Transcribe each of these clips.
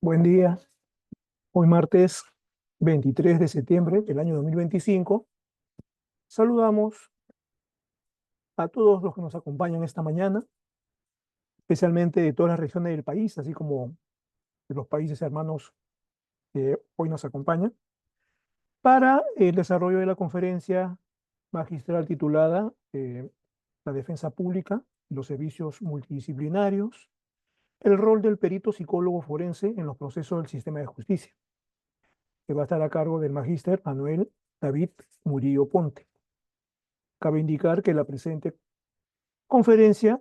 Buen día. Hoy martes 23 de septiembre del año 2025. Saludamos a todos los que nos acompañan esta mañana, especialmente de todas las regiones del país, así como de los países hermanos que hoy nos acompañan, para el desarrollo de la conferencia magistral titulada La defensa pública y los servicios multidisciplinarios, el rol del perito psicólogo forense en los procesos del sistema de justicia, que va a estar a cargo del magíster Manuel David Murillo Ponte. Cabe indicar que la presente conferencia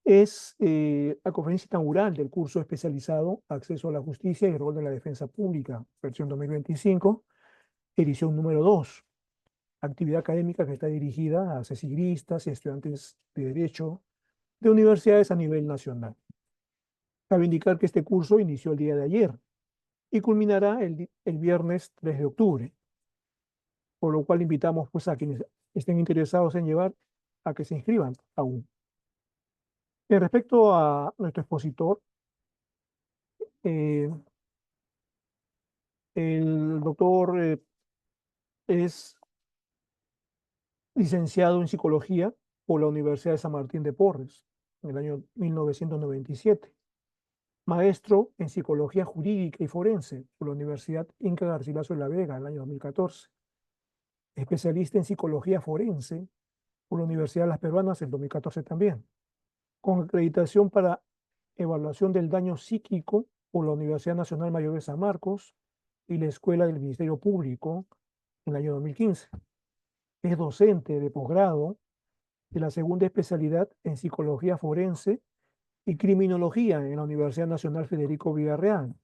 es la conferencia inaugural del curso especializado Acceso a la Justicia y el rol de la defensa pública, versión 2025, edición número 2. Actividad académica que está dirigida a cecilistas y estudiantes de Derecho de universidades a nivel nacional. Cabe indicar que este curso inició el día de ayer y culminará el viernes 3 de octubre, por lo cual invitamos pues, a quienes estén interesados en llevar a que se inscriban aún. Respecto a nuestro expositor, eh, el doctor es licenciado en psicología por la Universidad de San Martín de Porres en el año 1997, maestro en psicología jurídica y forense por la Universidad Inca Garcilaso de la Vega en el año 2014, especialista en psicología forense por la Universidad de las Peruanas en 2014 también, con acreditación para evaluación del daño psíquico por la Universidad Nacional Mayor de San Marcos y la Escuela del Ministerio Público en el año 2015. Es docente de posgrado de la segunda especialidad en psicología forense y criminología en la Universidad Nacional Federico Villarreal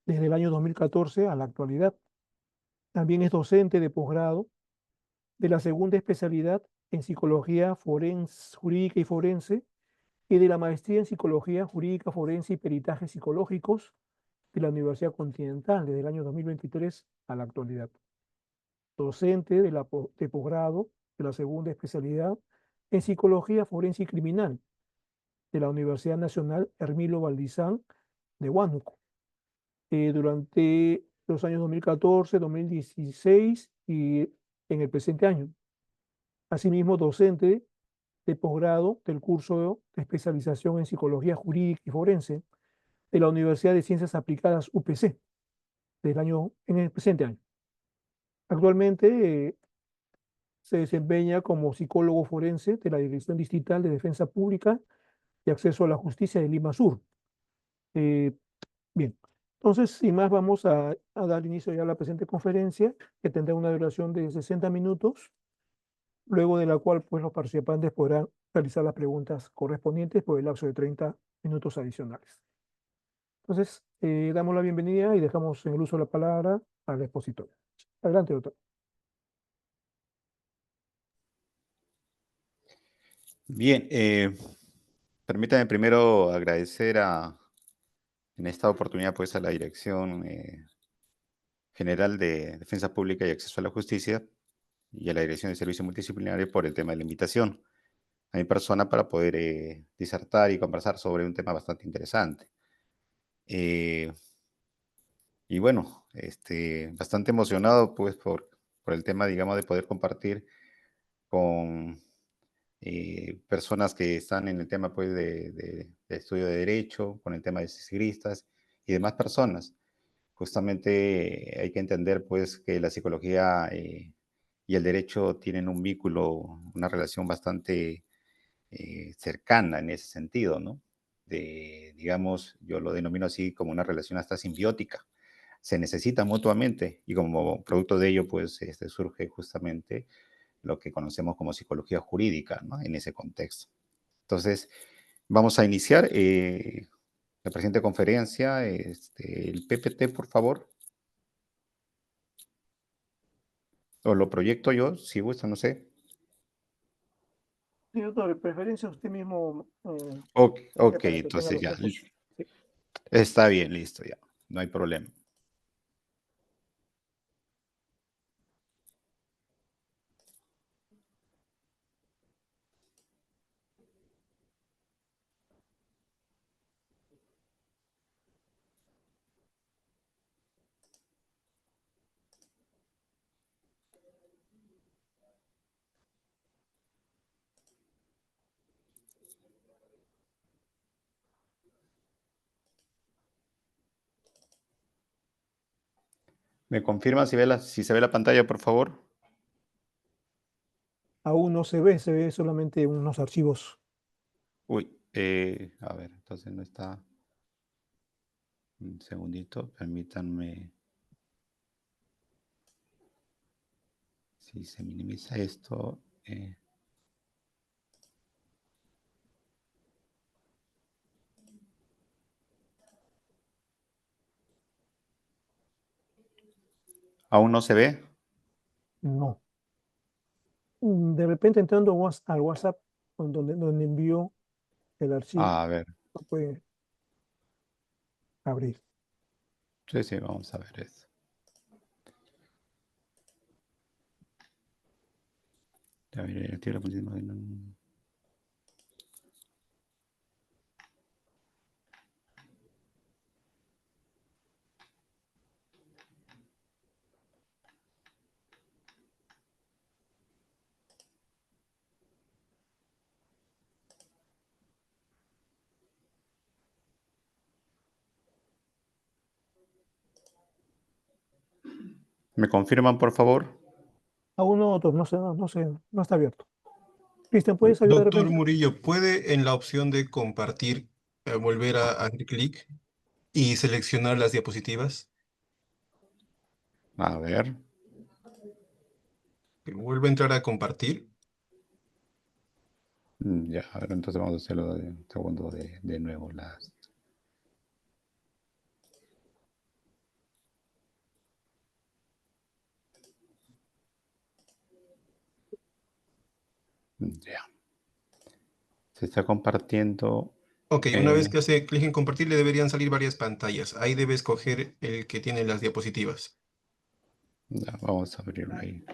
desde el año 2014 a la actualidad. También es docente de posgrado de la segunda especialidad en psicología forense, jurídica y forense y de la maestría en psicología jurídica forense y peritajes psicológicos de la Universidad Continental desde el año 2023 a la actualidad. Docente de posgrado de la segunda especialidad en psicología forense y criminal de la Universidad Nacional Hermilo Valdizán de Huánuco durante los años 2014, 2016 y en el presente año. Asimismo, docente de posgrado del curso de especialización en psicología jurídica y forense de la Universidad de Ciencias Aplicadas UPC en el presente año. Actualmente se desempeña como psicólogo forense de la Dirección Distrital de Defensa Pública y Acceso a la Justicia de Lima Sur. Eh, Bien, entonces, sin más, vamos a dar inicio ya a la presente conferencia, que tendrá una duración de 60 minutos, luego de la cual pues, los participantes podrán realizar las preguntas correspondientes por el lapso de 30 minutos adicionales. Entonces, damos la bienvenida y dejamos en el uso de la palabra al expositor. Adelante, doctor. Bien, permítame primero agradecer en esta oportunidad pues a la Dirección General de Defensa Pública y Acceso a la Justicia y a la Dirección de Servicios Multidisciplinarios por el tema de la invitación a mi persona para poder disertar y conversar sobre un tema bastante interesante. Eh, y bueno, bastante emocionado pues por el tema, digamos, de poder compartir con personas que están en el tema pues, de estudio de derecho, con el tema de ciclistas y demás personas. Justamente hay que entender pues, que la psicología y el derecho tienen un vínculo, una relación bastante cercana en ese sentido, ¿no? Digamos, yo lo denomino así como una relación hasta simbiótica. Se necesitan mutuamente y como producto de ello, pues surge justamente lo que conocemos como psicología jurídica, ¿no? En ese contexto. Entonces, vamos a iniciar la presente conferencia. El PPT, por favor. O lo proyecto yo, si gusta, no sé. Sí, doctor, de preferencia usted mismo Ok, ok, para que tenga entonces los ya. ojos. Sí. Está bien, listo, ya. No hay problema. ¿Me confirma si se ve la pantalla, por favor? Aún no se ve solamente unos archivos. Uy, a ver, entonces no está. Un segundito, permítanme. Si se minimiza esto. ¿Aún no se ve? No. De repente entrando al WhatsApp, donde envió el archivo, A ver, lo puede abrir. sí, sí, vamos a ver esto. Ya veré, aquí lo pusimos ¿Me confirman, por favor? Aún no, doctor, no está abierto. Cristian, ¿puedes ayudar de Doctor repente? Murillo, ¿puede en la opción de compartir volver a hacer clic y seleccionar las diapositivas? A ver. Que vuelve a entrar a compartir. Ya, a ver, entonces vamos a hacerlo de un segundo de nuevo. Ya, se está compartiendo. Ok, una vez eh, que hace clic en compartir le deberían salir varias pantallas. Ahí debe escoger el que tiene las diapositivas. ya, vamos a abrirlo ahí.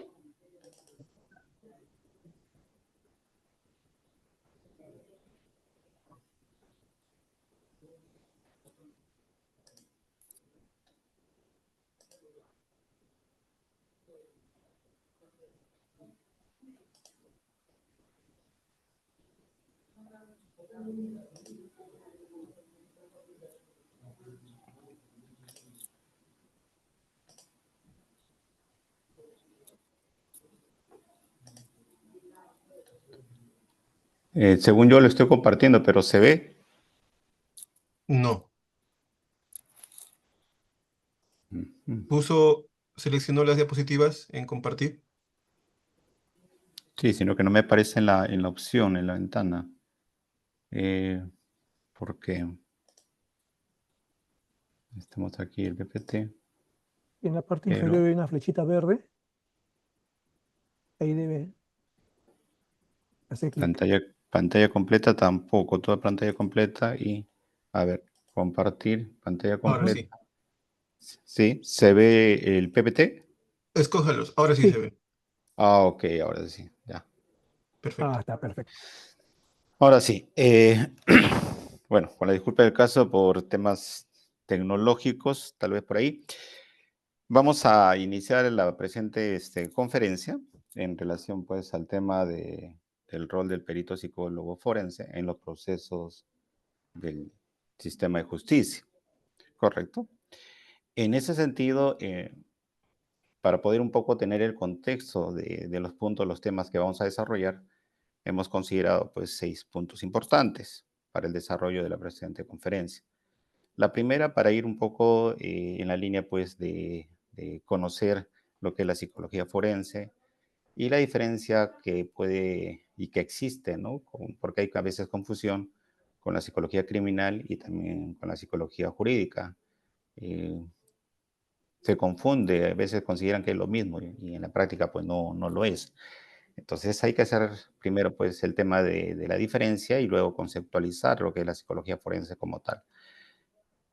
Según yo lo estoy compartiendo, pero se ve. No. Ujú. Seleccionó las diapositivas en compartir. Sí, sino que no me aparece en la opción, en la ventana. Porque estamos aquí, el PPT, En la parte inferior pero hay una flechita verde. Ahí debe hacer clic. pantalla completa tampoco, toda pantalla completa y, a ver, compartir, pantalla Ahora Ujú. sí. completa. Sí, se ve el PPT. Escójalos. Ahora sí se Sí. ve. Ah, ok, ahora sí, ya. Perfecto. Ah, está perfecto. Ahora sí, bueno, con la disculpa del caso por temas tecnológicos, tal vez por ahí, vamos a iniciar la presente conferencia en relación pues al tema del rol del perito psicólogo forense en los procesos del sistema de justicia, ¿correcto? En ese sentido, para poder un poco tener el contexto de los puntos, los temas que vamos a desarrollar, hemos considerado pues 6 puntos importantes para el desarrollo de la presente conferencia. La primera, para ir un poco en la línea pues de conocer lo que es la psicología forense y la diferencia que puede y que existe, ¿no? Porque hay a veces confusión con la psicología criminal y también con la psicología jurídica. Eh, Se confunde, a veces consideran que es lo mismo y en la práctica pues no lo es. Entonces hay que hacer primero pues el tema de la diferencia y luego conceptualizar lo que es la psicología forense como tal.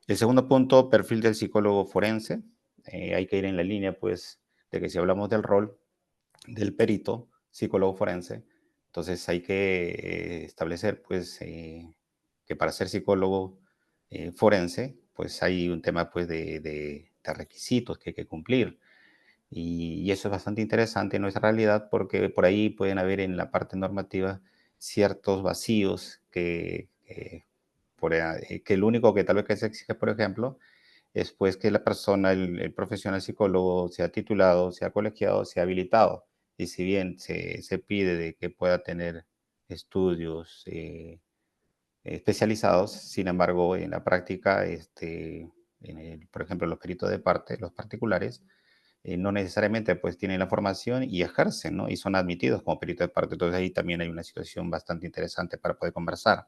El segundo punto, perfil del psicólogo forense. Hay que ir en la línea pues de que si hablamos del rol del perito psicólogo forense, entonces hay que establecer pues que para ser psicólogo forense pues hay un tema pues de requisitos que hay que cumplir. Y eso es bastante interesante en nuestra realidad porque por ahí pueden haber en la parte normativa ciertos vacíos que el único que tal vez que se exige, por ejemplo, es pues que la persona, el profesional psicólogo, sea titulado, sea colegiado, sea habilitado. Y si bien se pide de que pueda tener estudios especializados, sin embargo, en la práctica, por ejemplo, los peritos de parte, los particulares, no necesariamente pues tienen la formación y ejercen, ¿no? Y son admitidos como peritos de parte. Entonces ahí también hay una situación bastante interesante para poder conversar.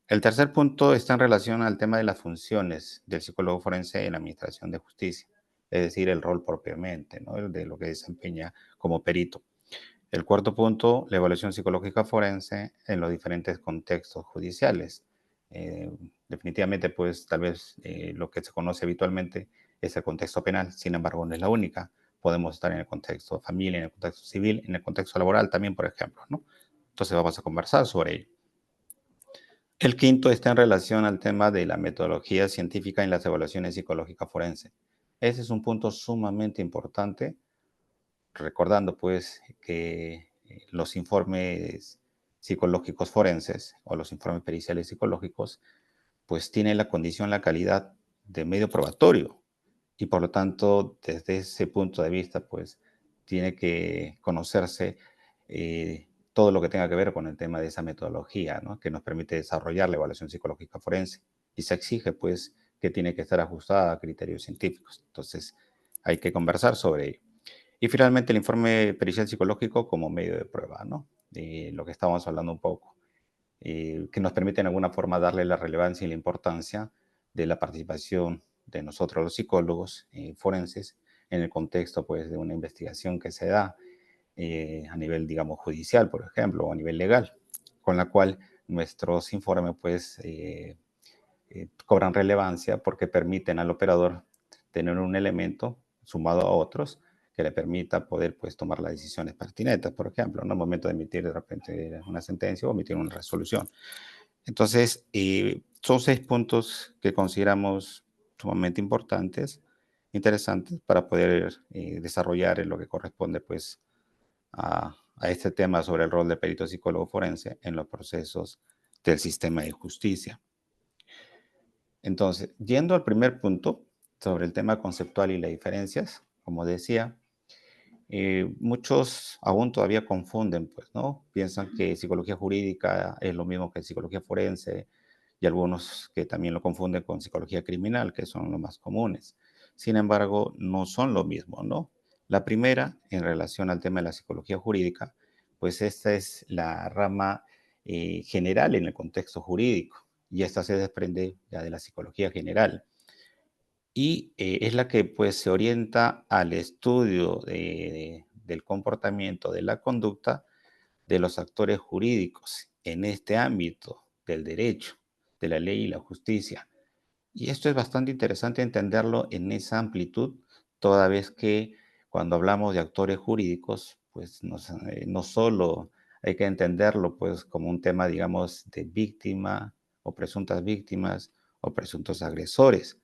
El tercer punto está en relación al tema de las funciones del psicólogo forense en la administración de justicia, es decir, el rol propiamente, ¿no? De lo que desempeña como perito. El cuarto punto, la evaluación psicológica forense en los diferentes contextos judiciales. Eh, Definitivamente, pues tal vez lo que se conoce habitualmente es el contexto penal, sin embargo, no es la única. Podemos estar en el contexto familia, en el contexto civil, en el contexto laboral también, por ejemplo, ¿no? Entonces vamos a conversar sobre ello. El quinto está en relación al tema de la metodología científica en las evaluaciones psicológicas forenses. Ese es un punto sumamente importante, recordando pues que los informes psicológicos forenses o los informes periciales psicológicos pues tienen la condición, la calidad de medio probatorio y por lo tanto desde ese punto de vista pues tiene que conocerse todo lo que tenga que ver con el tema de esa metodología, ¿no? Que nos permite desarrollar la evaluación psicológica forense y se exige pues que tiene que estar ajustada a criterios científicos. Entonces hay que conversar sobre ello. Y finalmente el informe pericial psicológico como medio de prueba, ¿no? Lo que estábamos hablando un poco, que nos permite en alguna forma darle la relevancia y la importancia de la participación de nosotros los psicólogos forenses en el contexto pues de una investigación que se da a nivel, digamos, judicial, por ejemplo, o a nivel legal, con la cual nuestros informes pues cobran relevancia porque permiten al operador tener un elemento sumado a otros que le permita poder pues tomar las decisiones pertinentes, por ejemplo, en el momento de emitir de repente una sentencia o emitir una resolución. Entonces, son 6 puntos que consideramos sumamente importantes, interesantes para poder desarrollar en lo que corresponde pues a este tema sobre el rol del perito psicólogo forense en los procesos del sistema de justicia. Entonces, yendo al primer punto sobre el tema conceptual y las diferencias, como decía, muchos aún todavía confunden, pues, ¿no? Piensan que psicología jurídica es lo mismo que psicología forense y algunos que también lo confunden con psicología criminal, que son los más comunes. Sin embargo, no son lo mismo, ¿no? La primera, en relación al tema de la psicología jurídica, pues esta es la rama general en el contexto jurídico y esta se desprende ya de la psicología general y es la que pues se orienta al estudio del comportamiento, de la conducta de los actores jurídicos en este ámbito del derecho, de la ley y la justicia. Y esto es bastante interesante entenderlo en esa amplitud, toda vez que cuando hablamos de actores jurídicos, pues no solo hay que entenderlo pues como un tema, digamos, de víctima o presuntas víctimas o presuntos agresores,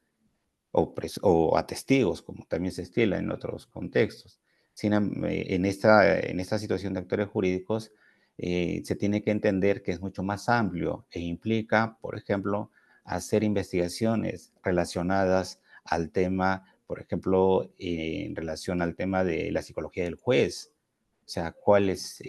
o a testigos, como también se estila en otros contextos. En esta situación de actores jurídicos, se tiene que entender que es mucho más amplio e implica, por ejemplo, hacer investigaciones relacionadas al tema, por ejemplo, en relación al tema de la psicología del juez, o sea, cuál es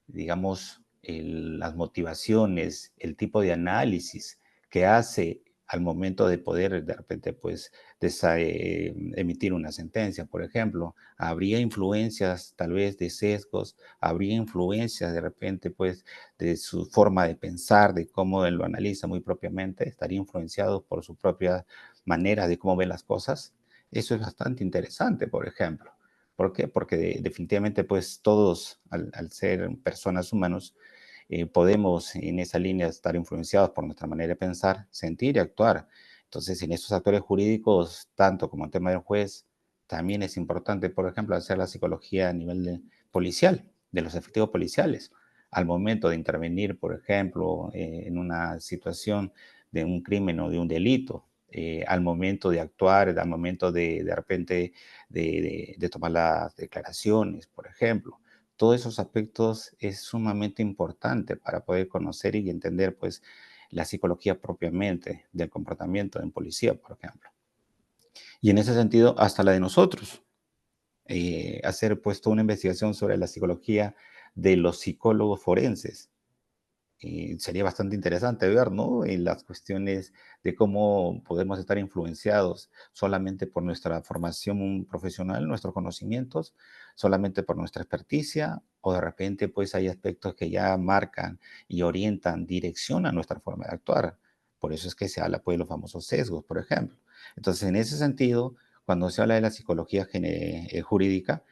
digamos, las motivaciones, el tipo de análisis que hace al momento de poder de repente pues emitir una sentencia, por ejemplo. Habría influencias tal vez de sesgos, habría influencias de repente pues de su forma de pensar, de cómo él lo analiza muy propiamente, estaría influenciado por su propia manera de cómo ve las cosas. Eso es bastante interesante, por ejemplo. ¿Por qué? Porque definitivamente pues todos al ser personas humanos podemos en esa línea estar influenciados por nuestra manera de pensar, sentir y actuar. Entonces en estos actores jurídicos, tanto como el tema del juez, también es importante, por ejemplo, hacer la psicología a nivel policial, de los efectivos policiales. Al momento de intervenir, por ejemplo, en una situación de un crimen o de un delito, al momento de actuar, al momento de repente de tomar las declaraciones, por ejemplo. Todos esos aspectos es sumamente importante para poder conocer y entender, pues, la psicología propiamente del comportamiento en policía, por ejemplo. Y en ese sentido, hasta la de nosotros, hacer pues toda una investigación sobre la psicología de los psicólogos forenses. Sería bastante interesante ver, ¿no? En las cuestiones de cómo podemos estar influenciados solamente por nuestra formación profesional, nuestros conocimientos, solamente por nuestra experticia, o de repente pues hay aspectos que ya marcan y orientan, direccionan nuestra forma de actuar. Por eso es que se habla pues de los famosos sesgos, por ejemplo. Entonces, en ese sentido, cuando se habla de la psicología jurídica,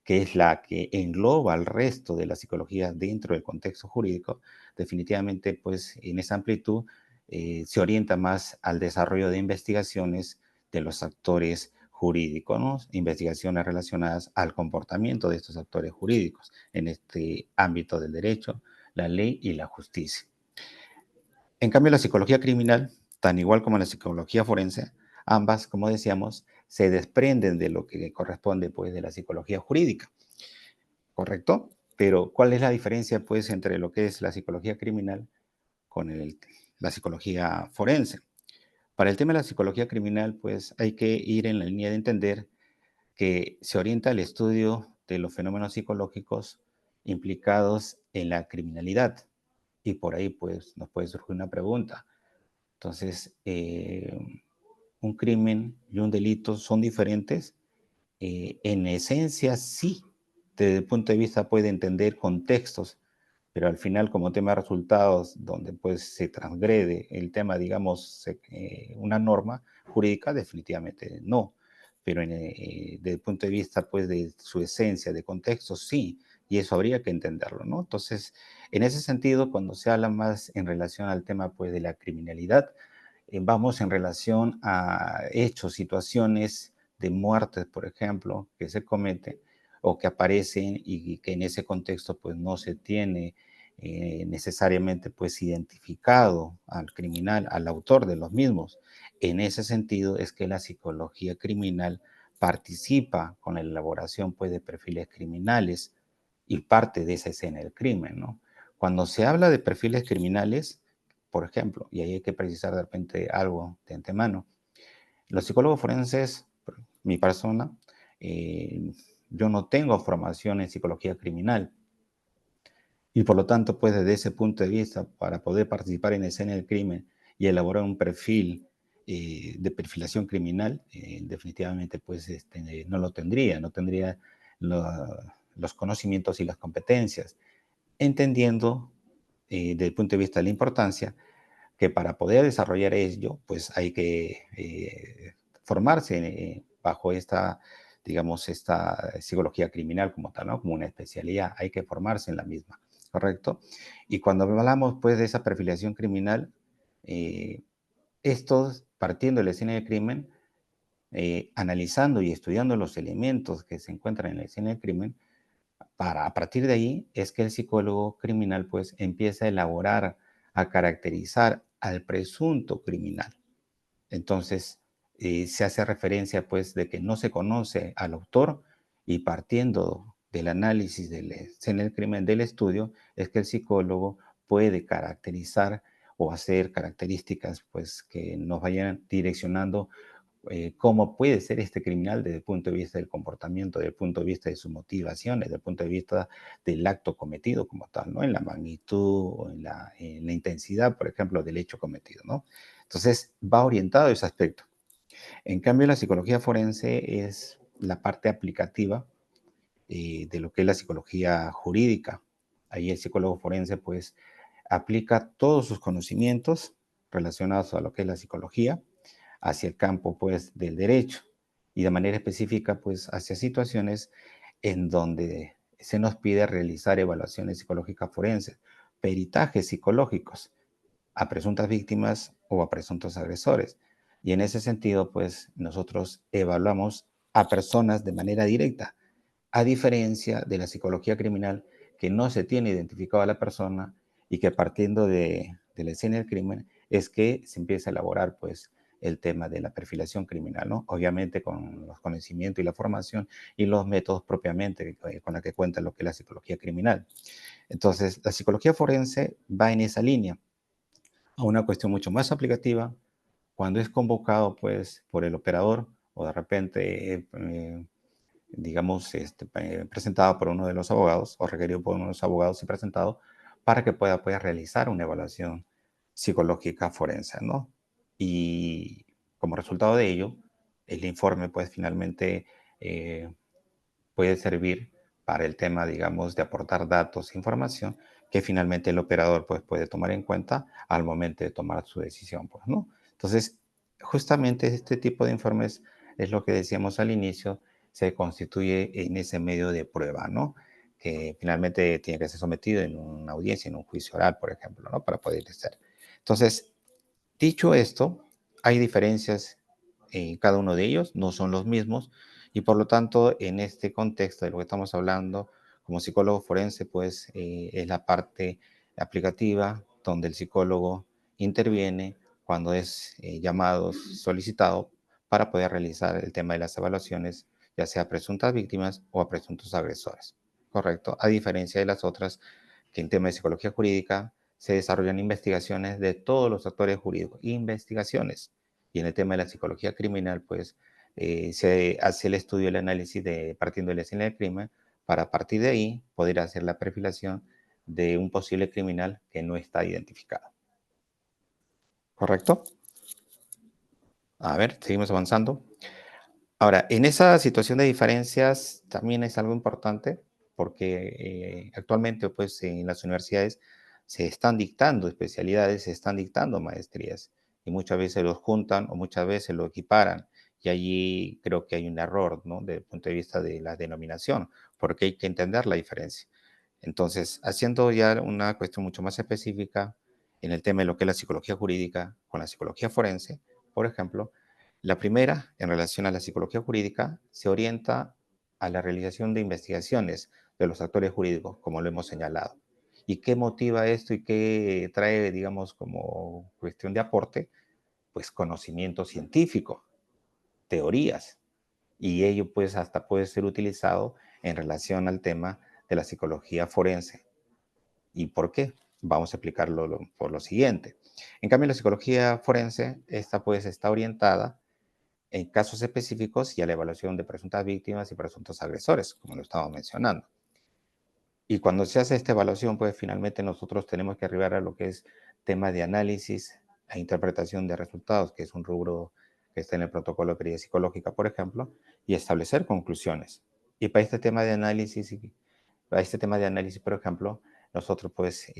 que es la que engloba al resto de la psicología dentro del contexto jurídico, definitivamente, pues en esa amplitud se orienta más al desarrollo de investigaciones de los actores jurídicos, ¿no? Investigaciones relacionadas al comportamiento de estos actores jurídicos en este ámbito del derecho, la ley y la justicia. En cambio, la psicología criminal, tan igual como la psicología forense, ambas, como decíamos, se desprenden de lo que corresponde, pues, de la psicología jurídica, ¿correcto? Pero, ¿cuál es la diferencia, pues, entre lo que es la psicología criminal con la psicología forense? Para el tema de la psicología criminal, pues, hay que ir en la línea de entender que se orienta al estudio de los fenómenos psicológicos implicados en la criminalidad. Y por ahí, pues, nos puede surgir una pregunta. Entonces, ¿un crimen y un delito son diferentes? En esencia, sí. Desde el punto de vista puede entender contextos, pero al final, como tema de resultados, donde pues se transgrede el tema, digamos, una norma jurídica, definitivamente no. Pero desde el punto de vista, pues, de su esencia, de contexto, sí. Y eso habría que entenderlo, ¿no? Entonces, en ese sentido, cuando se habla más en relación al tema, pues, de la criminalidad, vamos en relación a hechos, situaciones de muertes, por ejemplo, que se cometen o que aparecen y que en ese contexto pues no se tiene necesariamente pues identificado al criminal, al autor de los mismos. En ese sentido es que la psicología criminal participa con la elaboración pues de perfiles criminales y parte de esa escena del crimen, ¿no? Cuando se habla de perfiles criminales, por ejemplo, y ahí hay que precisar de repente algo de antemano, los psicólogos forenses, mi persona, eh, yo no tengo formación en psicología criminal y por lo tanto, pues desde ese punto de vista, para poder participar en la escena del crimen y elaborar un perfil de perfilación criminal, definitivamente pues no lo tendría, no tendría los conocimientos y las competencias, entendiendo desde el punto de vista de la importancia que para poder desarrollar ello, pues hay que formarse bajo esta, digamos, esta psicología criminal como tal, ¿no? Como una especialidad, hay que formarse en la misma, ¿correcto? Y cuando hablamos, pues, de esa perfilación criminal, eh, estos, partiendo de la escena del crimen, analizando y estudiando los elementos que se encuentran en la escena del crimen, a partir de ahí es que el psicólogo criminal pues empieza a elaborar, a caracterizar al presunto criminal. Entonces, se hace referencia pues de que no se conoce al autor y partiendo del análisis de la escena del crimen del estudio es que el psicólogo puede caracterizar o hacer características pues que nos vayan direccionando cómo puede ser este criminal desde el punto de vista del comportamiento, desde el punto de vista de sus motivaciones, desde el punto de vista del acto cometido como tal, ¿no? En la magnitud o en la intensidad, por ejemplo, del hecho cometido, ¿no? Entonces, va orientado a ese aspecto. En cambio, la psicología forense es la parte aplicativa de lo que es la psicología jurídica. Ahí el psicólogo forense, pues, aplica todos sus conocimientos relacionados a lo que es la psicología, hacia el campo pues del derecho y de manera específica pues hacia situaciones en donde se nos pide realizar evaluaciones psicológicas forenses, peritajes psicológicos a presuntas víctimas o a presuntos agresores. Y en ese sentido pues nosotros evaluamos a personas de manera directa, a diferencia de la psicología criminal que no se tiene identificado a la persona y que partiendo de la escena del crimen es que se empieza a elaborar pues el tema de la perfilación criminal, ¿no? Obviamente con los conocimientos y la formación y los métodos propiamente con la que cuenta lo que es la psicología criminal. Entonces, la psicología forense va en esa línea. a una cuestión mucho más aplicativa cuando es convocado pues por el operador o de repente, digamos, presentado por uno de los abogados o requerido por uno de los abogados y presentado para que pueda pues, realizar una evaluación psicológica forense, ¿no? Y como resultado de ello, el informe pues finalmente puede servir para el tema, digamos, de aportar datos e información que finalmente el operador pues, puede tomar en cuenta al momento de tomar su decisión, pues, ¿no? Entonces, justamente este tipo de informes es lo que decíamos al inicio, se constituye en ese medio de prueba, ¿no? Que finalmente tiene que ser sometido en una audiencia, en un juicio oral, por ejemplo, ¿no? Para poder ser. Entonces, dicho esto, hay diferencias en cada uno de ellos, no son los mismos, y por lo tanto, en este contexto de lo que estamos hablando, como psicólogo forense, pues es la parte aplicativa donde el psicólogo interviene cuando es llamado, solicitado para poder realizar el tema de las evaluaciones, ya sea a presuntas víctimas o a presuntos agresores. ¿Correcto? A diferencia de las otras que en tema de psicología jurídica se desarrollan investigaciones de todos los actores jurídicos, investigaciones. Y en el tema de la psicología criminal, pues se hace el estudio, el análisis de partiendo de la escena del crimen para a partir de ahí poder hacer la perfilación de un posible criminal que no está identificado. ¿Correcto? A ver, seguimos avanzando. Ahora, en esa situación de diferencias también es algo importante porque actualmente pues en las universidades se están dictando especialidades, se están dictando maestrías y muchas veces los juntan o muchas veces lo equiparan y allí creo que hay un error, ¿no? Desde el punto de vista de la denominación, porque hay que entender la diferencia. Entonces, haciendo ya una cuestión mucho más específica en el tema de lo que es la psicología jurídica con la psicología forense, por ejemplo, la primera, en relación a la psicología jurídica, se orienta a la realización de investigaciones de los actores jurídicos, como lo hemos señalado. ¿Y qué motiva esto y qué trae, digamos, como cuestión de aporte? Pues conocimiento científico, teorías, y ello pues hasta puede ser utilizado en relación al tema de la psicología forense. ¿Y por qué? Vamos a explicarlo por lo siguiente. En cambio, la psicología forense, esta pues está orientada en casos específicos y a la evaluación de presuntas víctimas y presuntos agresores, como lo estamos mencionando. Y cuando se hace esta evaluación, pues finalmente nosotros tenemos que arribar a lo que es tema de análisis e interpretación de resultados, que es un rubro que está en el protocolo de pérdida psicológica, por ejemplo, y establecer conclusiones. Y para este tema de análisis, por ejemplo, nosotros pues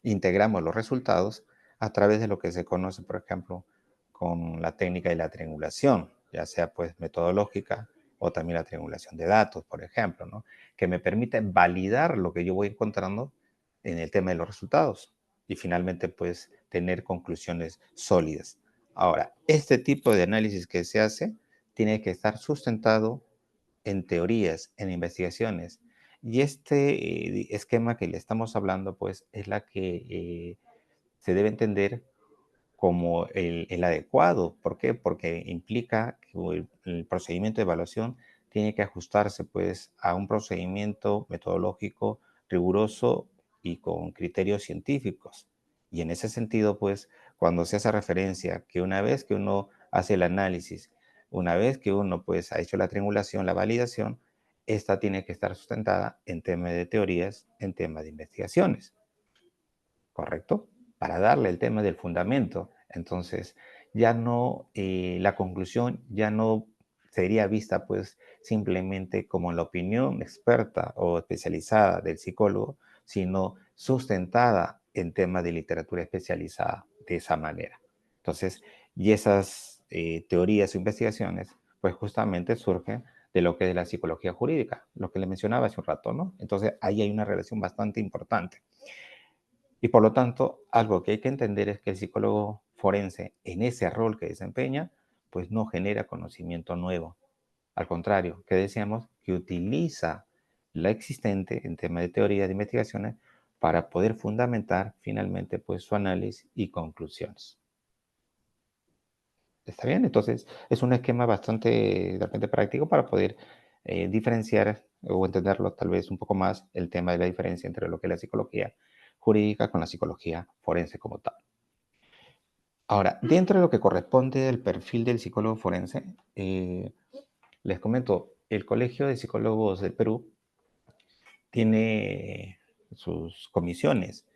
integramos los resultados a través de lo que se conoce, por ejemplo, con la técnica de la triangulación, ya sea pues metodológica o también la triangulación de datos, por ejemplo, ¿no? Que me permite validar lo que yo voy encontrando en el tema de los resultados y finalmente pues tener conclusiones sólidas. Ahora, este tipo de análisis que se hace tiene que estar sustentado en teorías, en investigaciones. Y este esquema que le estamos hablando, pues, es la que se debe entender como el adecuado. ¿Por qué? Porque implica que el procedimiento de evaluación tiene que ajustarse, pues, a un procedimiento metodológico riguroso y con criterios científicos. Y en ese sentido, pues, cuando se hace referencia que una vez que uno hace el análisis, una vez que uno, pues, ha hecho la triangulación, la validación, esta tiene que estar sustentada en temas de teorías, en temas de investigaciones. ¿Correcto? Para darle el tema del fundamento. Entonces, ya no, la conclusión ya no sería vista pues simplemente como la opinión experta o especializada del psicólogo, sino sustentada en temas de literatura especializada de esa manera. Entonces, y esas teorías o investigaciones, pues justamente surgen de lo que es la psicología jurídica, lo que le mencionaba hace un rato, ¿no? Entonces, ahí hay una relación bastante importante. Y por lo tanto, algo que hay que entender es que el psicólogo forense, en ese rol que desempeña, pues no genera conocimiento nuevo. Al contrario, que decíamos que utiliza la existente en tema de teoría de investigaciones para poder fundamentar finalmente pues su análisis y conclusiones. ¿Está bien? Entonces, es un esquema bastante de repente práctico para poder diferenciar o entenderlo tal vez un poco más el tema de la diferencia entre lo que es la psicología jurídica con la psicología forense como tal. Ahora, dentro de lo que corresponde al perfil del psicólogo forense, les comento, el Colegio de Psicólogos del Perú tiene sus comisiones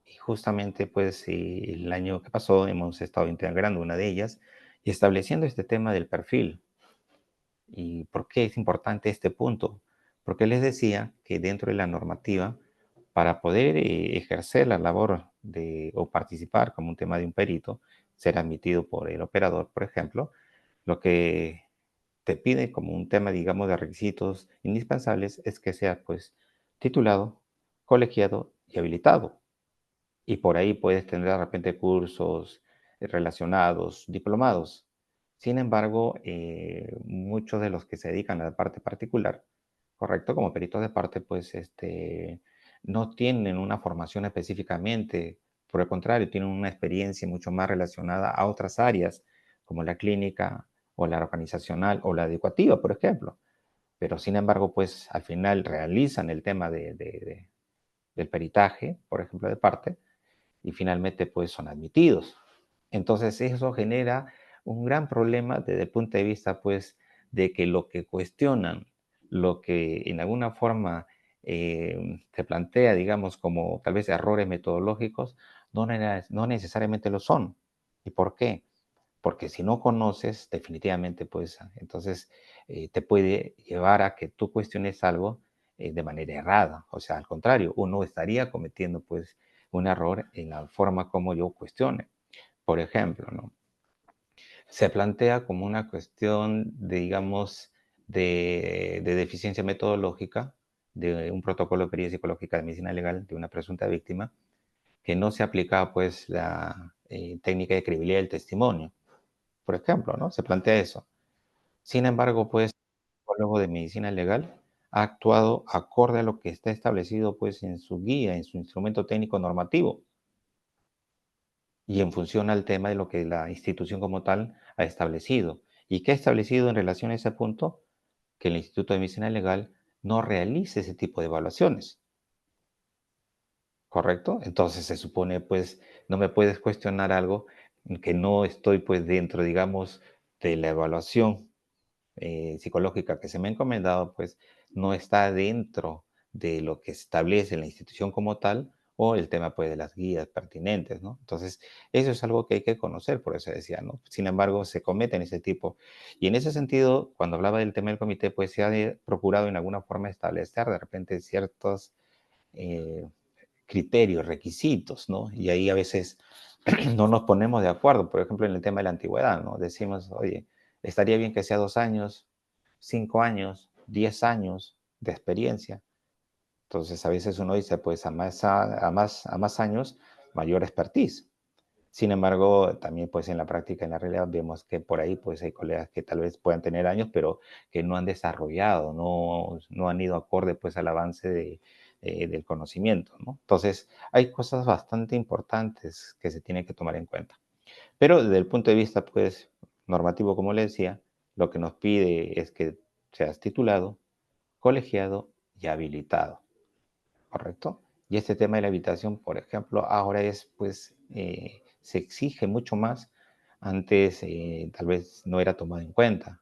y justamente pues el año que pasó hemos estado integrando una de ellas y estableciendo este tema del perfil. ¿Y por qué es importante este punto? Porque les decía que dentro de la normativa, para poder ejercer la labor de, o participar como un tema de un perito, ser admitido por el operador, por ejemplo, lo que te pide como un tema, digamos, de requisitos indispensables es que sea, pues, titulado, colegiado y habilitado. Y por ahí puedes tener de repente cursos relacionados, diplomados. Sin embargo, muchos de los que se dedican a la parte particular, correcto, como peritos de parte, pues no tienen una formación específicamente. Por el contrario, tienen una experiencia mucho más relacionada a otras áreas, como la clínica o la organizacional o la educativa, por ejemplo. Pero sin embargo, pues al final realizan el tema del peritaje, por ejemplo, de parte, y finalmente pues son admitidos. Entonces eso genera un gran problema desde el punto de vista pues de que lo que cuestionan, lo que en alguna forma se plantea, digamos, como tal vez errores metodológicos, no necesariamente lo son. ¿Y por qué? Porque si no conoces, definitivamente, pues, entonces te puede llevar a que tú cuestiones algo de manera errada. O sea, al contrario, uno estaría cometiendo, pues, un error en la forma como yo cuestione. Por ejemplo, ¿no? Se plantea como una cuestión de, digamos, de deficiencia metodológica de un protocolo de perilla psicológica de medicina legal de una presunta víctima, que no se aplicaba, pues, la técnica de credibilidad del testimonio. Por ejemplo, ¿no? Se plantea eso. Sin embargo, pues, el psicólogo de medicina legal ha actuado acorde a lo que está establecido, pues, en su guía, en su instrumento técnico normativo y en función al tema de lo que la institución como tal ha establecido. ¿Y qué ha establecido en relación a ese punto? Que el Instituto de Medicina Legal no realice ese tipo de evaluaciones, ¿correcto? Entonces se supone, pues, no me puedes cuestionar algo que no estoy, pues, dentro, digamos, de la evaluación psicológica que se me ha encomendado, pues no está dentro de lo que establece la institución como tal o el tema pues de las guías pertinentes, ¿no? Entonces, eso es algo que hay que conocer, por eso decía, ¿no? Sin embargo, se cometen ese tipo. Y en ese sentido, cuando hablaba del tema del comité, pues se ha procurado en alguna forma establecer de repente ciertos eh, criterios, requisitos, ¿no? Y ahí a veces no nos ponemos de acuerdo, por ejemplo, en el tema de la antigüedad, ¿no? Decimos, oye, estaría bien que sea 2 años, 5 años, 10 años de experiencia. Entonces, a veces uno dice, pues a más años, mayor expertise. Sin embargo, también pues en la práctica, en la realidad, vemos que por ahí pues hay colegas que tal vez puedan tener años, pero que no han desarrollado, no han ido acorde pues al avance del conocimiento, ¿no? Entonces, hay cosas bastante importantes que se tienen que tomar en cuenta. Pero desde el punto de vista pues normativo, como le decía, lo que nos pide es que seas titulado, colegiado y habilitado. ¿Correcto? Y este tema de la habitación, por ejemplo, ahora es, pues, se exige mucho más. Antes tal vez no era tomado en cuenta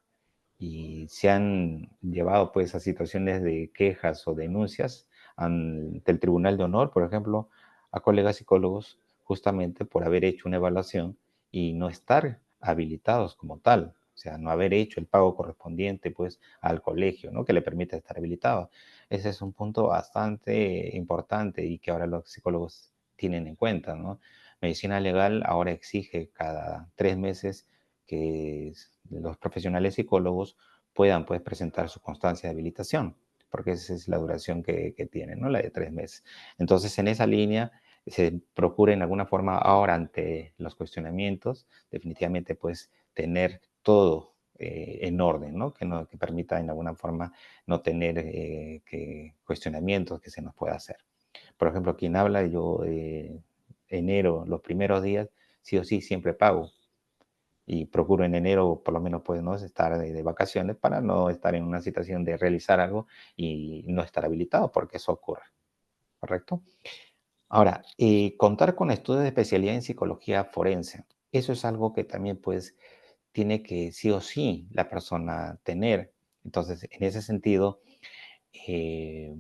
y se han llevado pues a situaciones de quejas o denuncias ante el Tribunal de Honor, por ejemplo, a colegas psicólogos justamente por haber hecho una evaluación y no estar habilitados como tal, o sea, no haber hecho el pago correspondiente pues al colegio, ¿no? Que le permite estar habilitado. Ese es un punto bastante importante y que ahora los psicólogos tienen en cuenta, ¿no? Medicina legal ahora exige cada 3 meses que los profesionales psicólogos puedan pues, presentar su constancia de habilitación, porque esa es la duración que tienen, ¿no? La de 3 meses. Entonces, en esa línea se procura en alguna forma ahora ante los cuestionamientos, definitivamente pues tener todo en orden, ¿no? Que permita en alguna forma no tener cuestionamientos que se nos pueda hacer. Por ejemplo, quien habla, yo enero, los primeros días, sí o sí, siempre pago y procuro en enero por lo menos pues no estar de vacaciones para no estar en una situación de realizar algo y no estar habilitado porque eso ocurre, ¿correcto? Ahora, contar con estudios de especialidad en psicología forense. Eso es algo que también pues tiene que sí o sí la persona tener. Entonces, en ese sentido, eh,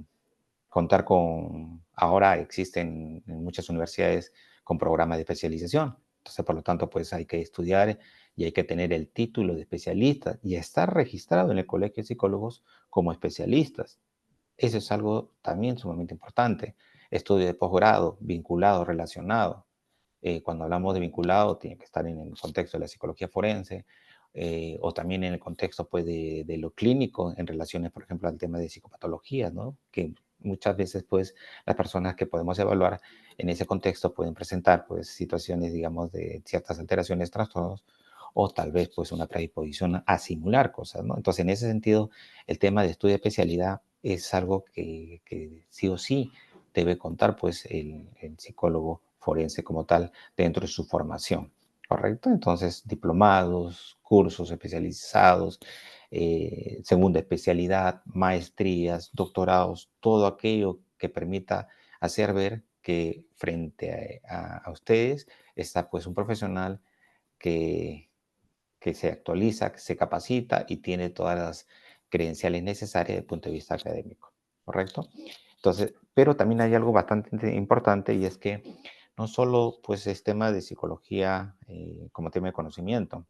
contar con, ahora existen en muchas universidades con programas de especialización. Entonces, por lo tanto, pues hay que estudiar y hay que tener el título de especialista y estar registrado en el Colegio de Psicólogos como especialistas. Eso es algo también sumamente importante. Estudio de posgrado, vinculado, relacionado. Cuando hablamos de vinculado, tiene que estar en el contexto de la psicología forense o también en el contexto pues, de lo clínico en relaciones, por ejemplo, al tema de psicopatologías, ¿no? Que muchas veces pues, las personas que podemos evaluar en ese contexto pueden presentar pues, situaciones, digamos, de ciertas alteraciones, trastornos o tal vez pues una predisposición a simular cosas, ¿no? Entonces, en ese sentido, el tema de estudio de especialidad es algo que sí o sí debe contar pues el psicólogo forense como tal dentro de su formación, ¿correcto? Entonces, diplomados, cursos especializados, segunda especialidad, maestrías, doctorados, todo aquello que permita hacer ver que frente a ustedes está pues un profesional que, que se actualiza, que se capacita y tiene todas las credenciales necesarias desde el punto de vista académico, ¿correcto? Entonces, pero también hay algo bastante importante y es que no solo pues es tema de psicología como tema de conocimiento,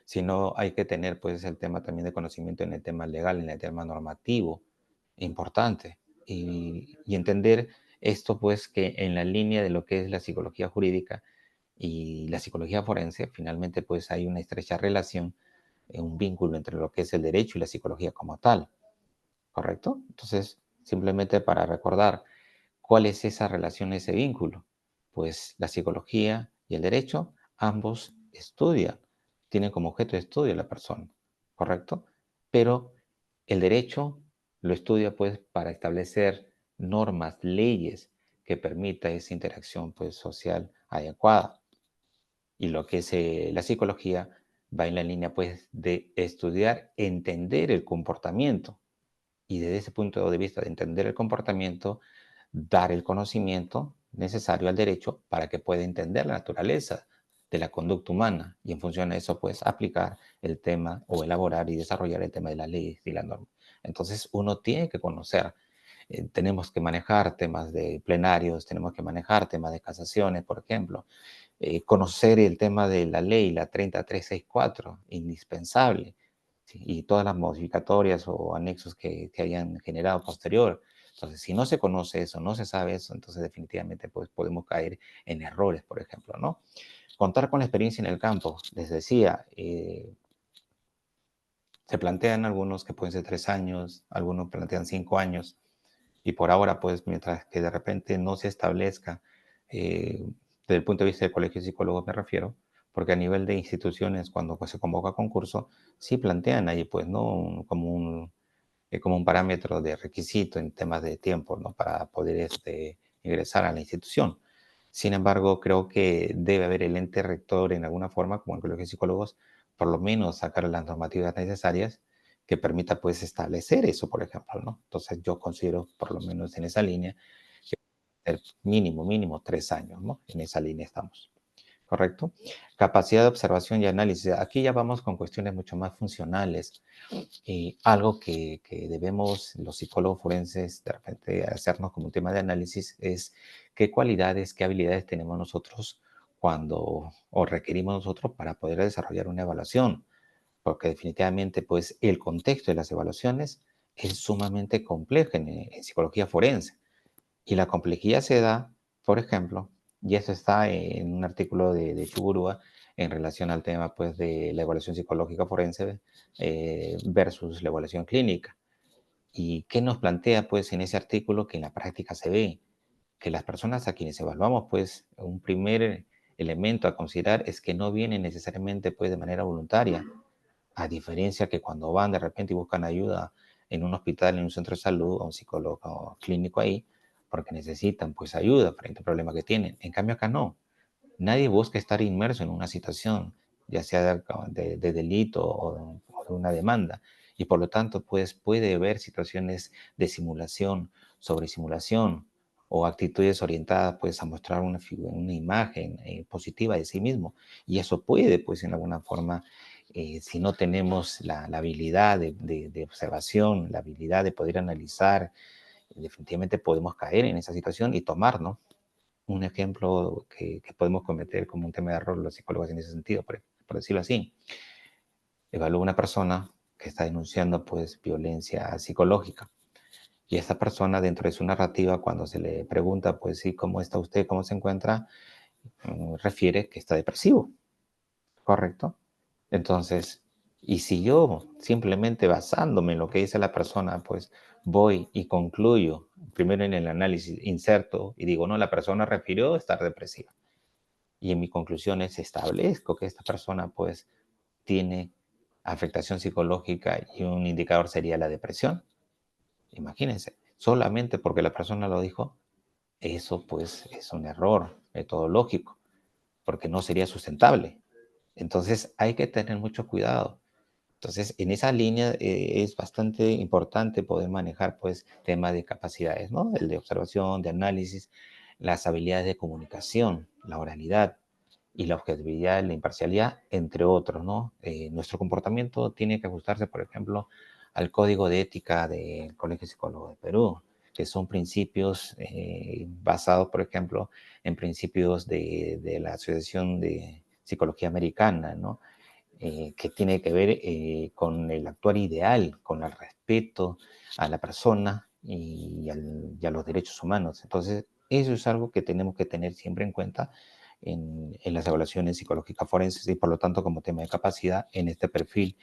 sino hay que tener pues el tema también de conocimiento en el tema legal, en el tema normativo, importante, y entender esto pues que en la línea de lo que es la psicología jurídica y la psicología forense, finalmente pues hay una estrecha relación, un vínculo entre lo que es el derecho y la psicología como tal, ¿correcto? Entonces, simplemente para recordar, ¿cuál es esa relación, ese vínculo? Pues la psicología y el derecho, ambos estudian, tienen como objeto de estudio a la persona, ¿correcto? Pero el derecho lo estudia pues para establecer normas, leyes que permita esa interacción pues social adecuada. Y lo que es la psicología va en la línea pues de estudiar, entender el comportamiento y desde ese punto de vista de entender el comportamiento, dar el conocimiento necesario al derecho para que pueda entender la naturaleza de la conducta humana y en función de eso, pues aplicar el tema o elaborar y desarrollar el tema de las leyes y las normas. Entonces, uno tiene que conocer, tenemos que manejar temas de plenarios, tenemos que manejar temas de casaciones, por ejemplo, conocer el tema de la ley, la 30364, indispensable, ¿sí? Y todas las modificatorias o anexos que hayan generado posterior. Entonces, si no se conoce eso, no se sabe eso, entonces definitivamente pues, podemos caer en errores, por ejemplo, ¿no? Contar con la experiencia en el campo, les decía, se plantean algunos que pueden ser 3 años, algunos plantean 5 años, y por ahora, pues, mientras que de repente no se establezca, desde el punto de vista del colegio de psicólogos me refiero, porque a nivel de instituciones, cuando pues, se convoca concurso, sí plantean ahí, pues, ¿no? Como un parámetro de requisito en temas de tiempo, ¿no? Para poder ingresar a la institución. Sin embargo, creo que debe haber el ente rector en alguna forma, como el colegio de psicólogos, por lo menos sacar las normativas necesarias que permita pues establecer eso, por ejemplo, ¿no? Entonces yo considero, por lo menos en esa línea, que el mínimo 3 años, ¿no? En esa línea estamos, ¿correcto? Capacidad de observación y análisis. Aquí ya vamos con cuestiones mucho más funcionales. Algo que debemos los psicólogos forenses de repente hacernos como un tema de análisis es qué cualidades, qué habilidades tenemos nosotros cuando o requerimos nosotros para poder desarrollar una evaluación, porque definitivamente pues el contexto de las evaluaciones es sumamente complejo en psicología forense y la complejidad se da, por ejemplo, y eso está en un artículo de Chuburúa en relación al tema pues, de la evaluación psicológica forense versus la evaluación clínica. ¿Y qué nos plantea pues, en ese artículo que en la práctica se ve? Que las personas a quienes evaluamos, pues un primer elemento a considerar es que no vienen necesariamente pues, de manera voluntaria, a diferencia que cuando van de repente y buscan ayuda en un hospital, en un centro de salud, o un psicólogo clínico ahí, porque necesitan pues ayuda frente al problema que tienen. En cambio acá no. Nadie busca estar inmerso en una situación, ya sea de delito o de una demanda. Y por lo tanto, pues puede haber situaciones de simulación, sobre simulación o actitudes orientadas pues a mostrar una imagen positiva de sí mismo. Y eso puede pues en alguna forma, si no tenemos la habilidad de observación, la habilidad de poder analizar, definitivamente podemos caer en esa situación y tomar, ¿no? Un ejemplo que podemos cometer como un tema de error los psicólogos en ese sentido, por decirlo así. Evalúa una persona que está denunciando pues violencia psicológica. Y esa persona dentro de su narrativa, cuando se le pregunta, pues sí, ¿cómo está usted? ¿Cómo se encuentra? Refiere que está depresivo, ¿correcto? Entonces, y si yo simplemente basándome en lo que dice la persona, pues voy y concluyo, primero en el análisis, inserto y digo, no, la persona refirió estar depresiva. Y en mis conclusiones establezco que esta persona pues tiene afectación psicológica y un indicador sería la depresión. Imagínense, solamente porque la persona lo dijo, eso pues es un error metodológico, porque no sería sustentable. Entonces hay que tener mucho cuidado. Entonces en esa línea es bastante importante poder manejar pues temas de capacidades, ¿no? El de observación, de análisis, las habilidades de comunicación, la oralidad y la objetividad, la imparcialidad, entre otros, ¿no? Nuestro comportamiento tiene que ajustarse, por ejemplo, al Código de Ética del Colegio Psicólogo de Perú, que son principios basados, por ejemplo, en principios de la Asociación de Psicología Americana, ¿no? Que tiene que ver con el actuar ideal, con el respeto a la persona y a los derechos humanos. Entonces, eso es algo que tenemos que tener siempre en cuenta en las evaluaciones psicológicas forenses y por lo tanto como tema de capacidad en este perfil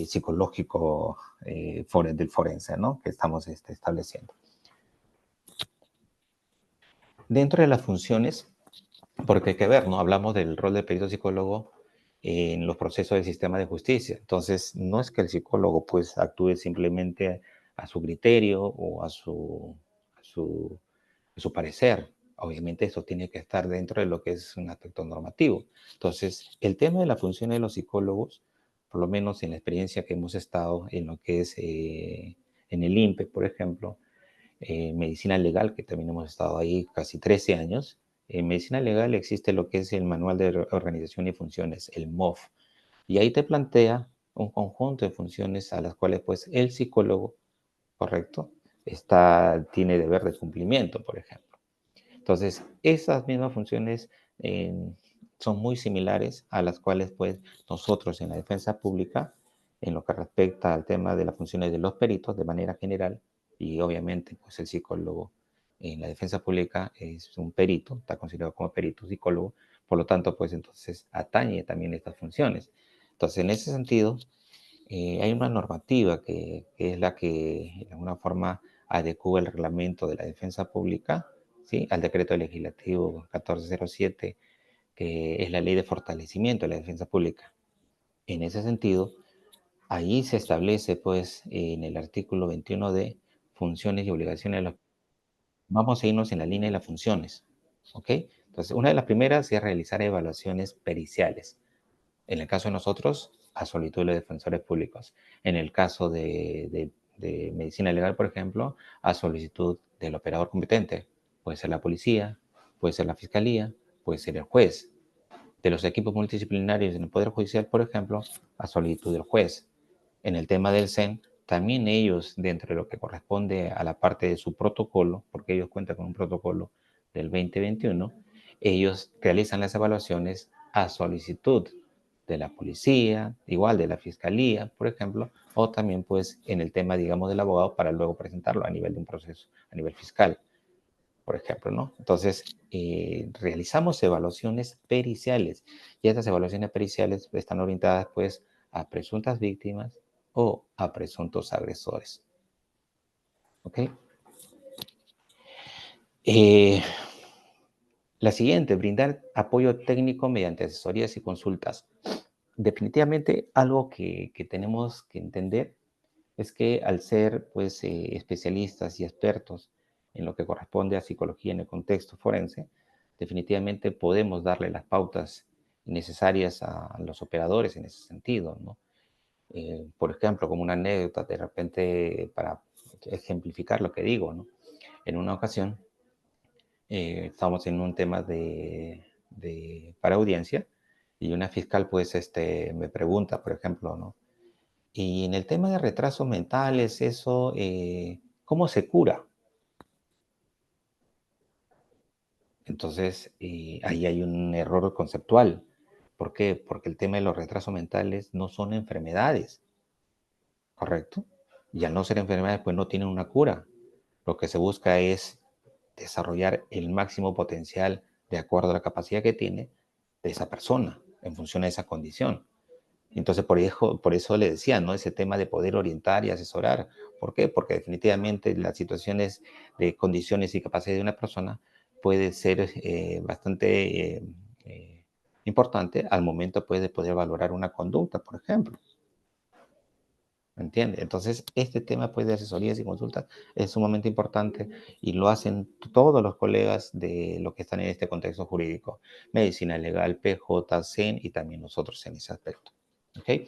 psicológico del forense, ¿no? Que estamos estableciendo. Dentro de las funciones, porque hay que ver, ¿no? Hablamos del rol del perito psicólogo en los procesos del sistema de justicia. Entonces, no es que el psicólogo pues actúe simplemente a su criterio o a su parecer. Obviamente eso tiene que estar dentro de lo que es un aspecto normativo. Entonces, el tema de la función de los psicólogos, por lo menos en la experiencia que hemos estado en lo que es en el INPE, por ejemplo, medicina legal, que también hemos estado ahí casi 13 años. En medicina legal existe lo que es el Manual de Organización y Funciones, el MOF, y ahí te plantea un conjunto de funciones a las cuales pues el psicólogo, correcto, tiene deber de cumplimiento, por ejemplo. Entonces, esas mismas funciones son muy similares a las cuales pues nosotros en la defensa pública, en lo que respecta al tema de las funciones de los peritos de manera general, y obviamente pues el psicólogo en la defensa pública es un perito, está considerado como perito psicólogo, por lo tanto pues entonces atañe también estas funciones. Entonces en ese sentido hay una normativa que es la que de alguna forma adecua el reglamento de la defensa pública, ¿sí? Al decreto legislativo 1407, que es la ley de fortalecimiento de la defensa pública. En ese sentido, ahí se establece, pues, en el artículo 21D, funciones y obligaciones de los... Vamos a irnos en la línea de las funciones, ¿ok? Entonces, una de las primeras es realizar evaluaciones periciales. En el caso de nosotros, a solicitud de los defensores públicos. En el caso de medicina legal, por ejemplo, a solicitud del operador competente. Puede ser la policía, puede ser la fiscalía, puede ser el juez. De los equipos multidisciplinarios en el Poder Judicial, por ejemplo, a solicitud del juez. En el tema del CEN, también ellos, dentro de lo que corresponde a la parte de su protocolo, porque ellos cuentan con un protocolo del 2021, ellos realizan las evaluaciones a solicitud de la policía, igual de la fiscalía, por ejemplo, o también pues en el tema, digamos, del abogado para luego presentarlo a nivel de un proceso, a nivel fiscal, por ejemplo, ¿no? Entonces, realizamos evaluaciones periciales y estas evaluaciones periciales están orientadas pues a presuntas víctimas o a presuntos agresores. ¿Ok? La siguiente, brindar apoyo técnico mediante asesorías y consultas. Definitivamente algo que tenemos que entender es que al ser pues, especialistas y expertos en lo que corresponde a psicología en el contexto forense, definitivamente podemos darle las pautas necesarias a los operadores en ese sentido, ¿no? Por ejemplo, como una anécdota, de repente, para ejemplificar lo que digo, ¿no? En una ocasión, Estamos en un tema para audiencia y una fiscal pues me pregunta, por ejemplo, ¿no? Y en el tema de retrasos mentales, eso, ¿cómo se cura? Entonces, ahí hay un error conceptual. ¿Por qué? Porque el tema de los retrasos mentales no son enfermedades, ¿correcto? Y al no ser enfermedades, pues no tienen una cura. Lo que se busca es desarrollar el máximo potencial de acuerdo a la capacidad que tiene de esa persona en función de esa condición. Entonces, por eso le decía, ¿no? Ese tema de poder orientar y asesorar. ¿Por qué? Porque definitivamente las situaciones de condiciones y capacidad de una persona puede ser bastante importante al momento pues, de poder valorar una conducta, por ejemplo. ¿Me entiende? Entonces, este tema pues, de asesorías y consultas es sumamente importante y lo hacen todos los colegas de los que están en este contexto jurídico. Medicina legal, PJ, CEN y también nosotros en ese aspecto. ¿Okay?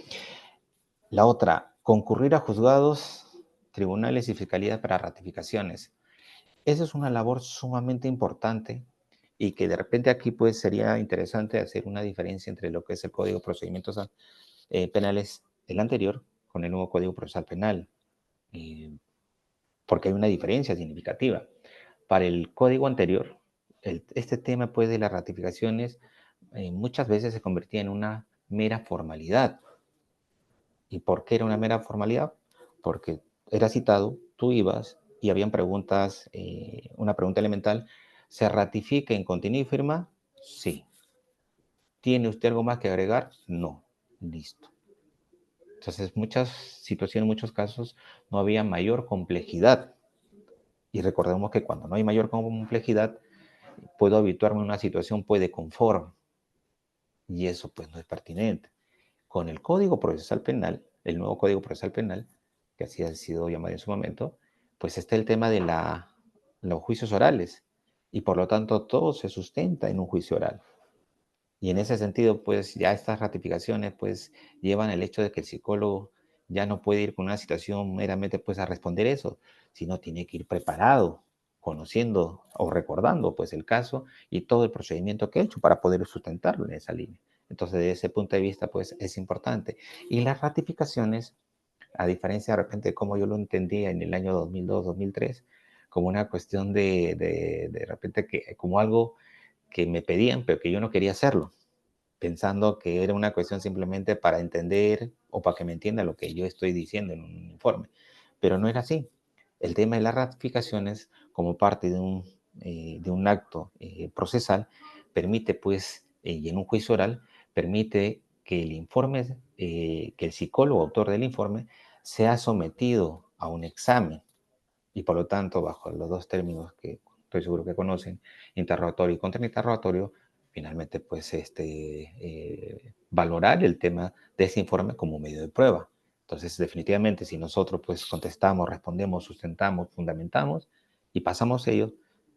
La otra, concurrir a juzgados, tribunales y fiscalías para ratificaciones. Esa es una labor sumamente importante y que de repente aquí pues sería interesante hacer una diferencia entre lo que es el Código de Procedimientos Penales del anterior con el nuevo Código Procesal Penal, porque hay una diferencia significativa. Para el código anterior, este tema pues de las ratificaciones muchas veces se convertía en una mera formalidad. ¿Y por qué era una mera formalidad? Porque era citado, tú ibas y habían preguntas, una pregunta elemental, ¿se ratifica en contenido y firma? Sí. ¿Tiene usted algo más que agregar? No. Listo. Entonces, muchas situaciones, muchos casos, no había mayor complejidad. Y recordemos que cuando no hay mayor complejidad, puedo habituarme a una situación pues, de confort. Y eso pues no es pertinente. Con el Código Procesal Penal, el nuevo Código Procesal Penal, que así ha sido llamado en su momento, pues está el tema de los juicios orales. Y por lo tanto todo se sustenta en un juicio oral. Y en ese sentido, pues ya estas ratificaciones pues llevan el hecho de que el psicólogo ya no puede ir con una situación meramente pues a responder eso, sino tiene que ir preparado, conociendo o recordando pues el caso y todo el procedimiento que ha hecho para poder sustentarlo en esa línea. Entonces, desde ese punto de vista, pues es importante. Y las ratificaciones, a diferencia de repente como yo lo entendía en el año 2002, 2003, como una cuestión de repente que como algo que me pedían, pero que yo no quería hacerlo, pensando que era una cuestión simplemente para entender o para que me entienda lo que yo estoy diciendo en un informe. Pero no era así. El tema de las ratificaciones, como parte de un acto procesal, permite, pues, y en un juicio oral, permite que el informe, que el psicólogo autor del informe, sea sometido a un examen y por lo tanto, bajo los dos términos que estoy seguro que conocen, interrogatorio y contrainterrogatorio, finalmente, pues, valorar el tema de ese informe como medio de prueba. Entonces, definitivamente, si nosotros, pues, contestamos, respondemos, sustentamos, fundamentamos y pasamos ello,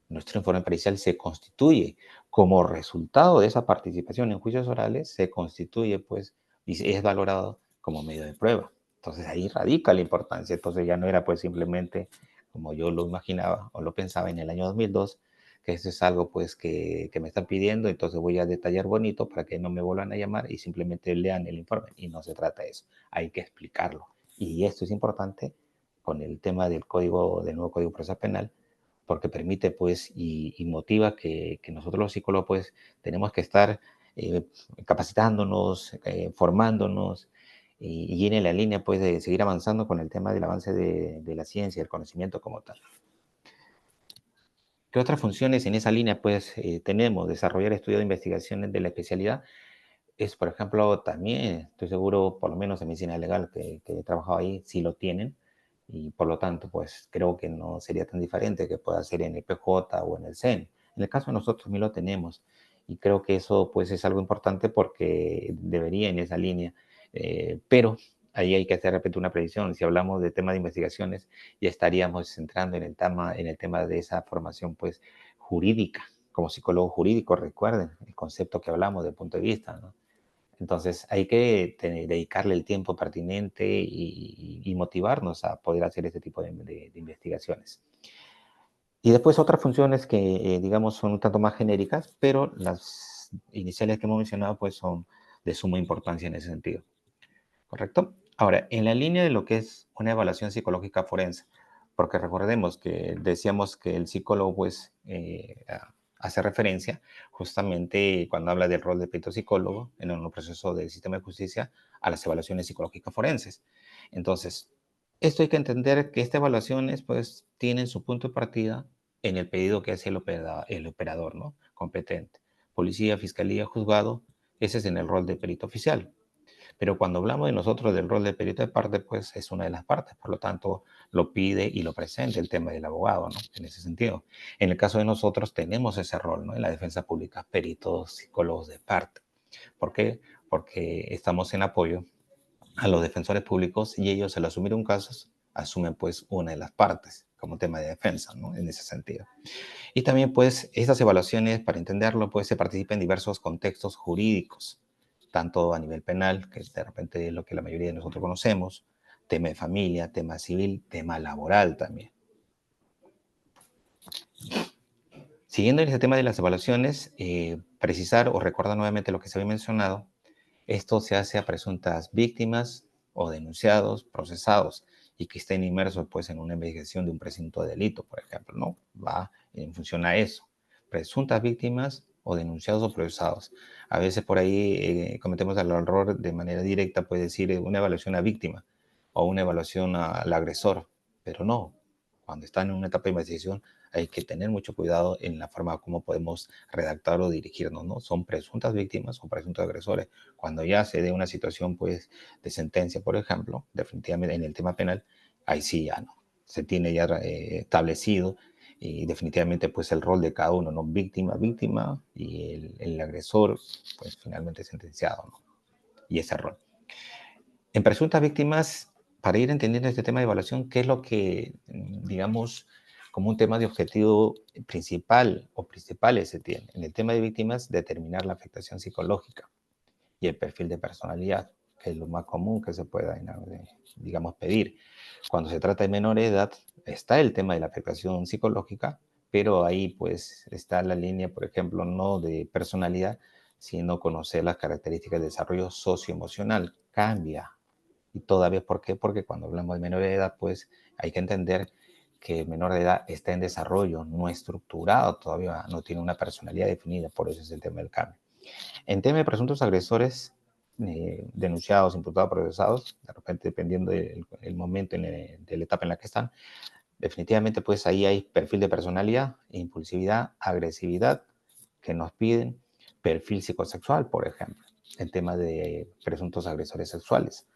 nuestro informe pericial se constituye como resultado de esa participación en juicios orales, se constituye, pues, y es valorado como medio de prueba. Entonces, ahí radica la importancia. Entonces, ya no era, pues, simplemente como yo lo imaginaba o lo pensaba en el año 2002, que eso es algo pues que me están pidiendo, entonces voy a detallar bonito para que no me vuelvan a llamar y simplemente lean el informe. Y no se trata de eso, hay que explicarlo. Y esto es importante con el tema del nuevo Código Procesal Penal, porque permite pues y motiva que nosotros los psicólogos pues tenemos que estar capacitándonos, formándonos, y ir en la línea pues de seguir avanzando con el tema del avance de la ciencia, el conocimiento como tal. ¿Qué otras funciones en esa línea pues tenemos? Desarrollar estudios de investigaciones de la especialidad es, por ejemplo, también, estoy seguro, por lo menos en medicina legal que he trabajado ahí, sí lo tienen y por lo tanto pues creo que no sería tan diferente que pueda ser en el PJ o en el CEN. En el caso de nosotros también lo tenemos y creo que eso pues es algo importante porque debería en esa línea, pero ahí hay que hacer de repente una previsión. Si hablamos de tema de investigaciones, ya estaríamos entrando en el tema de esa formación pues jurídica, como psicólogo jurídico, recuerden el concepto que hablamos del punto de vista, ¿no? Entonces hay que dedicarle el tiempo pertinente y motivarnos a poder hacer este tipo de investigaciones. Y después otras funciones que, digamos, son un tanto más genéricas, pero las iniciales que hemos mencionado, pues son de suma importancia en ese sentido. ¿Correcto? Ahora, en la línea de lo que es una evaluación psicológica forense, porque recordemos que decíamos que el psicólogo, pues, hace referencia justamente cuando habla del rol de perito psicólogo en el proceso del sistema de justicia a las evaluaciones psicológicas forenses. Entonces, esto hay que entender que estas evaluaciones, pues, tienen su punto de partida en el pedido que hace el operador, ¿no? Competente. Policía, fiscalía, juzgado, ese es en el rol de perito oficial. Pero cuando hablamos de nosotros del rol de perito de parte, pues es una de las partes, por lo tanto lo pide y lo presenta el tema del abogado, ¿no? En ese sentido. En el caso de nosotros tenemos ese rol, ¿no? En la defensa pública, peritos, psicólogos de parte. ¿Por qué? Porque estamos en apoyo a los defensores públicos y ellos al asumir un caso asumen pues una de las partes como tema de defensa, ¿no? En ese sentido. Y también pues estas evaluaciones, para entenderlo, pues se participa en diversos contextos jurídicos, tanto a nivel penal, que de repente es lo que la mayoría de nosotros conocemos, tema de familia, tema civil, tema laboral también. Siguiendo en ese tema de las evaluaciones, precisar o recordar nuevamente lo que se había mencionado, esto se hace a presuntas víctimas o denunciados, procesados y que estén inmersos pues en una investigación de un presunto delito, por ejemplo, ¿no? Va en función a eso. Presuntas víctimas o denunciados o procesados. A veces por ahí cometemos el error de manera directa, puede decir una evaluación a víctima o una evaluación al agresor, pero no. Cuando están en una etapa de investigación hay que tener mucho cuidado en la forma como podemos redactar o dirigirnos, ¿no? Son presuntas víctimas o presuntos agresores. Cuando ya se dé una situación, pues, de sentencia, por ejemplo, definitivamente en el tema penal, ahí sí ya no. Se tiene ya establecido y definitivamente, pues, el rol de cada uno, ¿no? Víctima, víctima y el agresor, pues, finalmente sentenciado, ¿no? Y ese rol. En presuntas víctimas, para ir entendiendo este tema de evaluación, ¿qué es lo que, digamos, como un tema de objetivo principal o principales se tiene? En el tema de víctimas, determinar la afectación psicológica y el perfil de personalidad, que es lo más común que se pueda, digamos, pedir. Cuando se trata de menor edad, está el tema de la afectación psicológica, pero ahí pues está la línea, por ejemplo, no de personalidad, sino conocer las características de desarrollo socioemocional. Cambia. Y todavía, ¿por qué? Porque cuando hablamos de menor de edad, pues hay que entender que el menor de edad está en desarrollo, no estructurado todavía, no tiene una personalidad definida, por eso es el tema del cambio. En tema de presuntos agresores, denunciados, imputados, procesados, de repente dependiendo del momento, de la etapa en la que están, definitivamente pues ahí hay perfil de personalidad, impulsividad, agresividad que nos piden, perfil psicosexual, por ejemplo, el tema de presuntos agresores sexuales.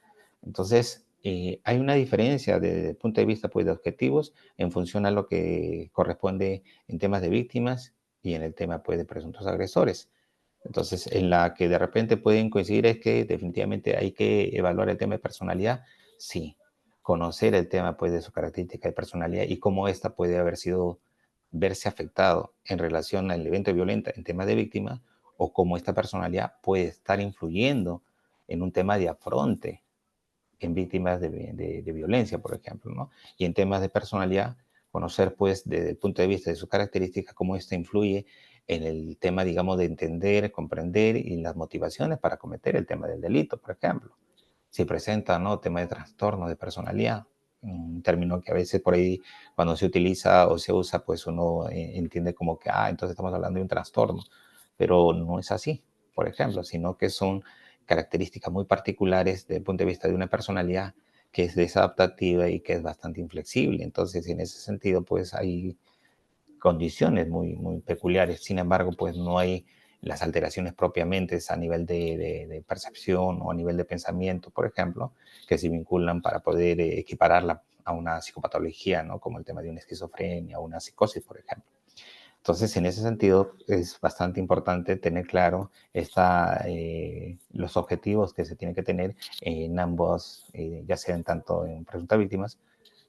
Entonces, hay una diferencia desde el punto de vista pues, de objetivos en función a lo que corresponde en temas de víctimas y en el tema pues, de presuntos agresores. Entonces, en la que de repente pueden coincidir es que definitivamente hay que evaluar el tema de personalidad, sí, conocer el tema pues de su característica de personalidad y cómo ésta puede haber sido, verse afectado en relación al evento violento en temas de víctima o cómo esta personalidad puede estar influyendo en un tema de afronte en víctimas de violencia, por ejemplo, ¿no? Y en temas de personalidad, conocer, pues, desde el punto de vista de sus características, cómo esto influye en el tema, digamos, de entender, comprender y las motivaciones para cometer el tema del delito, por ejemplo. Si presenta, ¿no? Tema de trastorno de personalidad, un término que a veces por ahí cuando se utiliza o se usa, pues uno entiende como que, entonces estamos hablando de un trastorno, pero no es así, por ejemplo, sino que son características muy particulares desde el punto de vista de una personalidad que es desadaptativa y que es bastante inflexible. Entonces, en ese sentido, pues hay condiciones muy, muy peculiares. Sin embargo, pues no hay las alteraciones propiamente a nivel de percepción o a nivel de pensamiento, por ejemplo, que se vinculan para poder equipararla a una psicopatología, ¿no? Como el tema de una esquizofrenia o una psicosis, por ejemplo. Entonces, en ese sentido, es bastante importante tener claro los objetivos que se tienen que tener en ambos, ya sean tanto en presuntas víctimas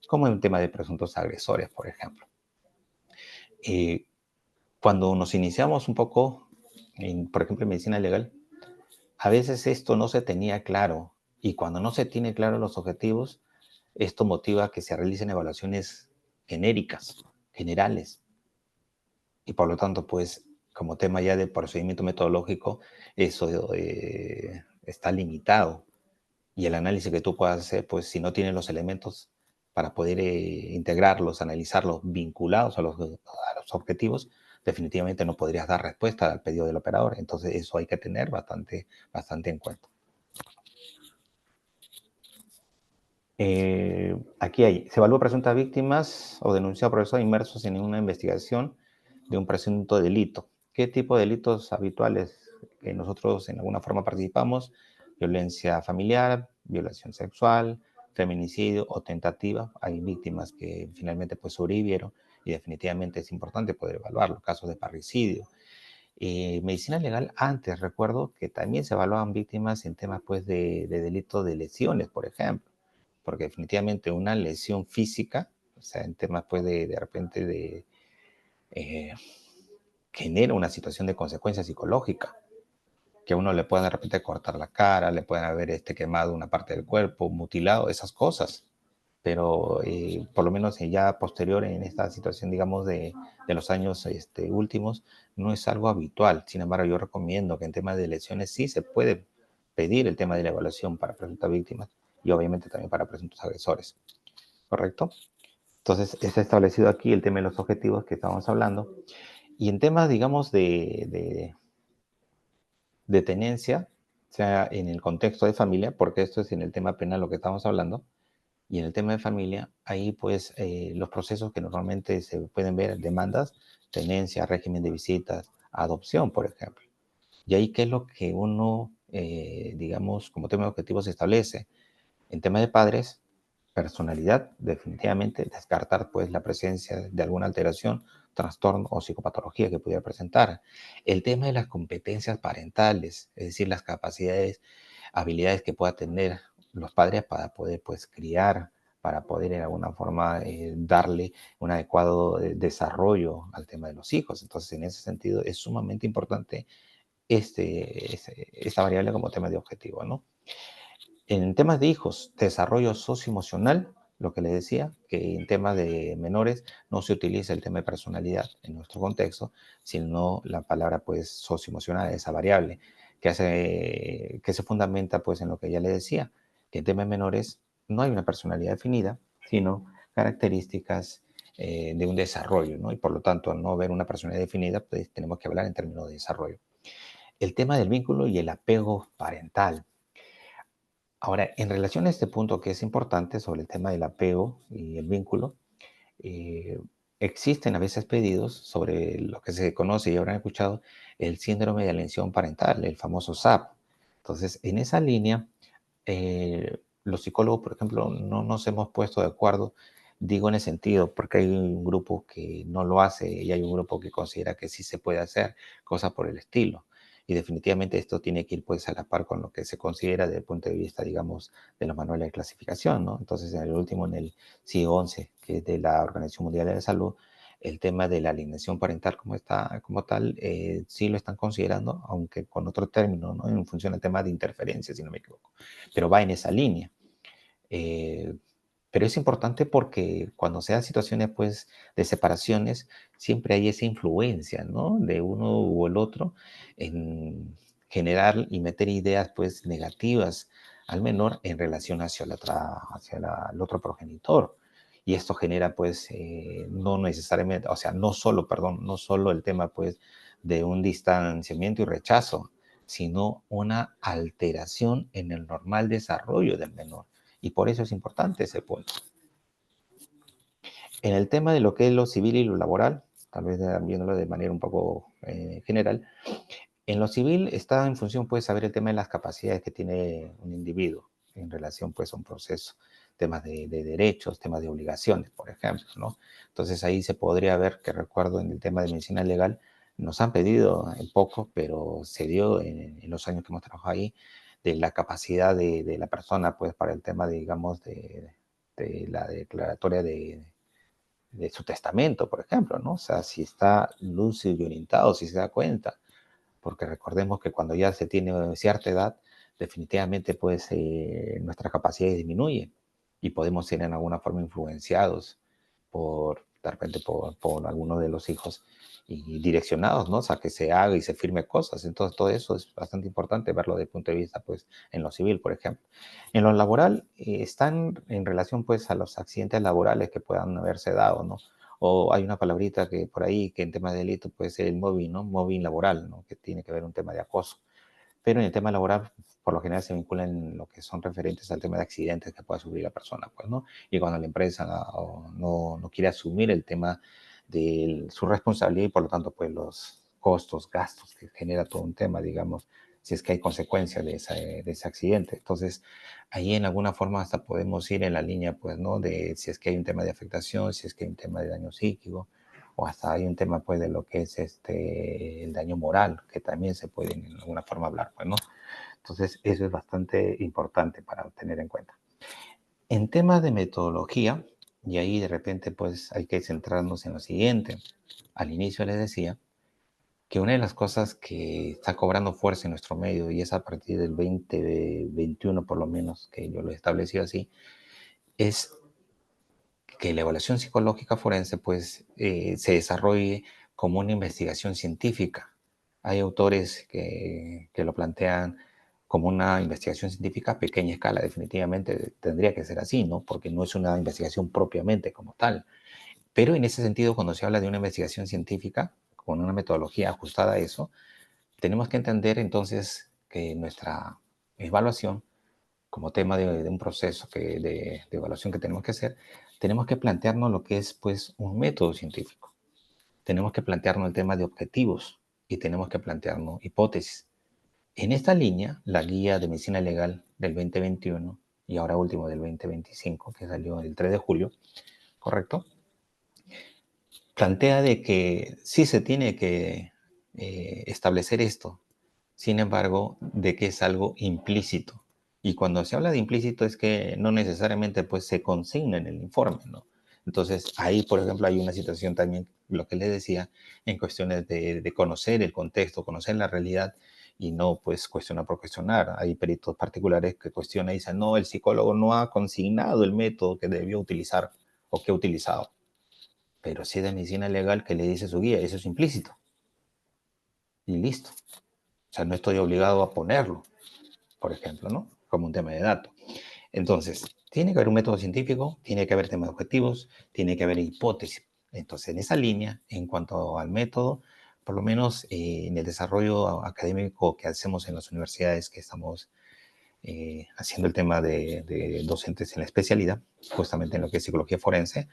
como en tema de presuntos agresores, por ejemplo. Cuando nos iniciamos un poco, por ejemplo, en medicina legal, a veces esto no se tenía claro y cuando no se tiene claro los objetivos, esto motiva a que se realicen evaluaciones genéricas, generales, y por lo tanto, pues, como tema ya de procedimiento metodológico, eso está limitado. Y el análisis que tú puedas hacer, pues, si no tienes los elementos para poder integrarlos, analizarlos vinculados a los objetivos, definitivamente no podrías dar respuesta al pedido del operador. Entonces, eso hay que tener bastante en cuenta. Aquí se evalúa presuntas víctimas o denunciados profesores inmersos en una investigación de un presunto delito. ¿Qué tipo de delitos habituales que nosotros en alguna forma participamos? Violencia familiar, violación sexual, feminicidio o tentativa. Hay víctimas que finalmente pues sobrevivieron y definitivamente es importante poder evaluarlo. Casos de parricidio. Medicina legal, antes recuerdo que también se evaluaban víctimas en temas pues de delitos de lesiones, por ejemplo, porque definitivamente una lesión física, o sea, en temas pues de repente eh, genera una situación de consecuencia psicológica, que a uno le puedan de repente cortar la cara, le pueden haber quemado una parte del cuerpo, mutilado, esas cosas. Pero por lo menos ya posterior en esta situación, digamos, de los años últimos, no es algo habitual. Sin embargo, yo recomiendo que en temas de lesiones sí se puede pedir el tema de la evaluación para presuntas víctimas y obviamente también para presuntos agresores. ¿Correcto? Entonces, está establecido aquí el tema de los objetivos que estábamos hablando. Y en temas, digamos, de tenencia, sea en el contexto de familia, porque esto es en el tema penal lo que estamos hablando, y en el tema de familia, ahí pues los procesos que normalmente se pueden ver, demandas, tenencia, régimen de visitas, adopción, por ejemplo. Y ahí, ¿qué es lo que uno, digamos, como tema de objetivos se establece? En tema de padres, personalidad, definitivamente, descartar pues la presencia de alguna alteración, trastorno o psicopatología que pudiera presentar. El tema de las competencias parentales, es decir, las capacidades, habilidades que pueda tener los padres para poder pues criar, para poder en alguna forma darle un adecuado desarrollo al tema de los hijos. Entonces, en ese sentido, es sumamente importante esta variable como tema de objetivo, ¿no? En temas de hijos, desarrollo socioemocional, lo que les decía, que en temas de menores no se utiliza el tema de personalidad en nuestro contexto, sino la palabra pues socioemocional, esa variable, que se fundamenta pues en lo que ya les decía, que en temas menores no hay una personalidad definida, sino características de un desarrollo, ¿no? Y por lo tanto, al no haber una personalidad definida, pues tenemos que hablar en términos de desarrollo. El tema del vínculo y el apego parental. Ahora, en relación a este punto que es importante sobre el tema del apego y el vínculo, eh, existen a veces pedidos sobre lo que se conoce y habrán escuchado el síndrome de alienación parental, el famoso SAP. Entonces, en esa línea, los psicólogos, por ejemplo, no nos hemos puesto de acuerdo, digo en el sentido, porque hay un grupo que no lo hace y hay un grupo que considera que sí se puede hacer, cosas por el estilo. Y definitivamente esto tiene que ir pues a la par con lo que se considera desde el punto de vista, digamos, de los manuales de clasificación, ¿no? Entonces, en el último, en el CIE-11, que es de la Organización Mundial de la Salud, el tema de la alienación parental como tal, sí lo están considerando, aunque con otro término, ¿no? En función del tema de interferencia, si no me equivoco. Pero va en esa línea. Pero es importante porque cuando se dan situaciones pues, de separaciones, siempre hay esa influencia, ¿no? De uno u el otro en generar y meter ideas pues, negativas al menor en relación hacia el otro progenitor. Y esto genera, pues, no necesariamente, o sea, no solo el tema, pues, de un distanciamiento y rechazo, sino una alteración en el normal desarrollo del menor. Y por eso es importante ese punto. En el tema de lo que es lo civil y lo laboral, tal vez viéndolo de manera un poco general, en lo civil está en función, pues, saber el tema de las capacidades que tiene un individuo en relación, pues, a un proceso, temas de derechos, temas de obligaciones, por ejemplo, ¿no? Entonces ahí se podría ver, que recuerdo en el tema de medicina legal, nos han pedido poco, pero se dio en los años que hemos trabajado ahí, de la capacidad de la persona, pues, para el tema, digamos, de la declaratoria de su testamento, por ejemplo, ¿no? O sea, si está lúcido y orientado, si se da cuenta, porque recordemos que cuando ya se tiene cierta edad, definitivamente pues nuestra capacidad disminuye y podemos ser en alguna forma influenciados por de repente por alguno de los hijos, y direccionados, ¿no? O sea, que se haga y se firme cosas. Entonces, todo eso es bastante importante verlo desde el punto de vista, pues, en lo civil, por ejemplo. En lo laboral, están en relación, pues, a los accidentes laborales que puedan haberse dado, ¿no? O hay una palabrita que por ahí, que en tema de delito puede ser el mobbing, ¿no? Mobbing laboral, ¿no? Que tiene que ver un tema de acoso. Pero en el tema laboral, por lo general se vinculan lo que son referentes al tema de accidentes que pueda sufrir la persona, pues, ¿no? Y cuando la empresa no quiere asumir el tema de su responsabilidad y por lo tanto, pues, los costos, gastos que genera todo un tema, digamos, si es que hay consecuencias de ese accidente. Entonces, ahí en alguna forma hasta podemos ir en la línea, pues, ¿no? De si es que hay un tema de afectación, si es que hay un tema de daño psíquico, o hasta hay un tema, pues, de lo que es el daño moral, que también se puede en alguna forma hablar, pues, ¿no? Entonces, eso es bastante importante para tener en cuenta. En temas de metodología, y ahí de repente, pues, hay que centrarnos en lo siguiente. Al inicio les decía que una de las cosas que está cobrando fuerza en nuestro medio, y es a partir del 2021 por lo menos, que yo lo he establecido así, es que la evaluación psicológica forense, pues, se desarrolle como una investigación científica. Hay autores que lo plantean como una investigación científica a pequeña escala. Definitivamente tendría que ser así, ¿no? Porque no es una investigación propiamente como tal. Pero en ese sentido, cuando se habla de una investigación científica, con una metodología ajustada a eso, tenemos que entender entonces que nuestra evaluación, como tema de un proceso de evaluación que tenemos que hacer, tenemos que plantearnos lo que es, pues, un método científico. Tenemos que plantearnos el tema de objetivos y tenemos que plantearnos hipótesis. En esta línea, la guía de medicina legal del 2021 y ahora último del 2025, que salió el 3 de julio, ¿correcto? Plantea de que sí se tiene que establecer esto, sin embargo, de que es algo implícito. Y cuando se habla de implícito es que no necesariamente, pues, se consigna en el informe, ¿no? Entonces, ahí, por ejemplo, hay una situación también, lo que les decía, en cuestiones de conocer el contexto, conocer la realidad y no, pues, cuestionar por cuestionar. Hay peritos particulares que cuestionan y dicen, no, el psicólogo no ha consignado el método que debió utilizar o que ha utilizado. Pero si es de medicina legal que le dice su guía, eso es implícito. Y listo. O sea, no estoy obligado a ponerlo, por ejemplo, ¿no? Como un tema de datos. Entonces, tiene que haber un método científico, tiene que haber temas objetivos, tiene que haber hipótesis. Entonces, en esa línea, en cuanto al método, por lo menos en el desarrollo académico que hacemos en las universidades, que estamos haciendo el tema de docentes en la especialidad, justamente en lo que es psicología forense,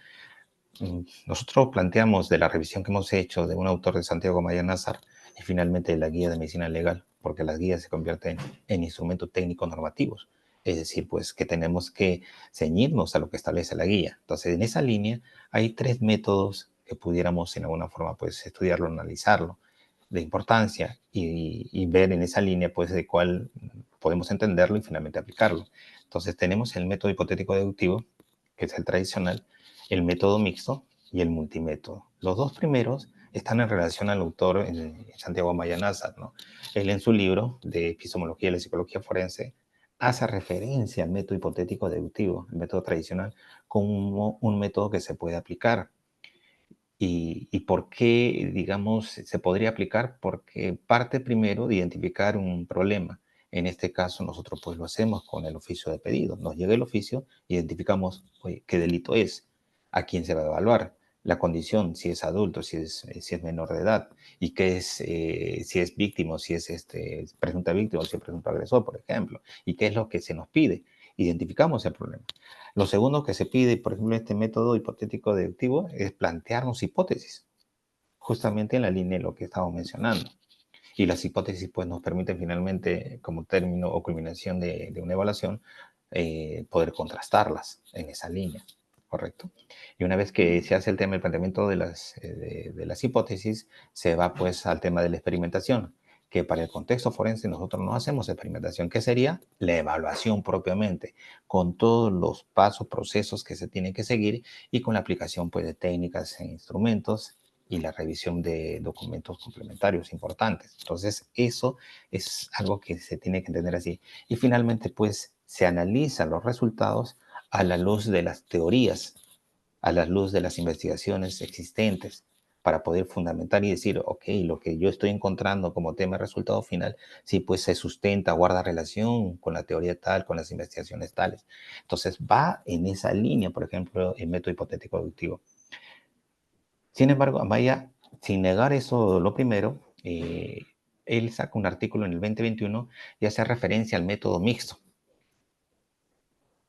nosotros planteamos de la revisión que hemos hecho de un autor de Santiago Maya Nazar y finalmente de la guía de medicina legal, porque las guías se convierten en instrumentos técnicos normativos. Es decir, pues que tenemos que ceñirnos a lo que establece la guía. Entonces, en esa línea hay 3 métodos que pudiéramos en alguna forma, pues, estudiarlo, analizarlo, de importancia y ver en esa línea, pues, de cuál podemos entenderlo y finalmente aplicarlo. Entonces, tenemos el método hipotético deductivo, que es el tradicional, el método mixto y el multimétodo. Los 2 primeros están en relación al autor Santiago Maya Nazar, ¿no? Él en su libro de Epistemología y la Psicología Forense hace referencia al método hipotético deductivo, el método tradicional, como un método que se puede aplicar. ¿Y por qué, digamos, se podría aplicar? Porque parte primero de identificar un problema. En este caso, nosotros pues lo hacemos con el oficio de pedido. Nos llega el oficio, identificamos, oye, qué delito es, a quién se va a evaluar, la condición, si es adulto, si es menor de edad, y qué es, si es víctima, si es presunta víctima o si es presunto agresor, por ejemplo, y qué es lo que se nos pide. Identificamos el problema. Lo segundo que se pide, por ejemplo, en este método hipotético deductivo, es plantearnos hipótesis, justamente en la línea de lo que estamos mencionando. Y las hipótesis pues, nos permiten finalmente, como término o culminación de una evaluación, poder contrastarlas en esa línea, ¿correcto? Y una vez que se hace el tema del planteamiento de las hipótesis, se va pues al tema de la experimentación, que para el contexto forense nosotros no hacemos experimentación, que sería la evaluación propiamente, con todos los pasos, procesos que se tienen que seguir y con la aplicación pues, de técnicas e instrumentos y la revisión de documentos complementarios importantes. Entonces, eso es algo que se tiene que entender así. Y finalmente, pues, se analizan los resultados a la luz de las teorías a la luz de las investigaciones existentes para poder fundamentar y decir, ok, lo que yo estoy encontrando como tema de resultado final, sí, pues se sustenta, guarda relación con la teoría tal, con las investigaciones tales. Entonces va en esa línea, por ejemplo, el método hipotético deductivo. Sin embargo, Amaya, sin negar eso, lo primero, él saca un artículo en el 2021 y hace referencia al método mixto,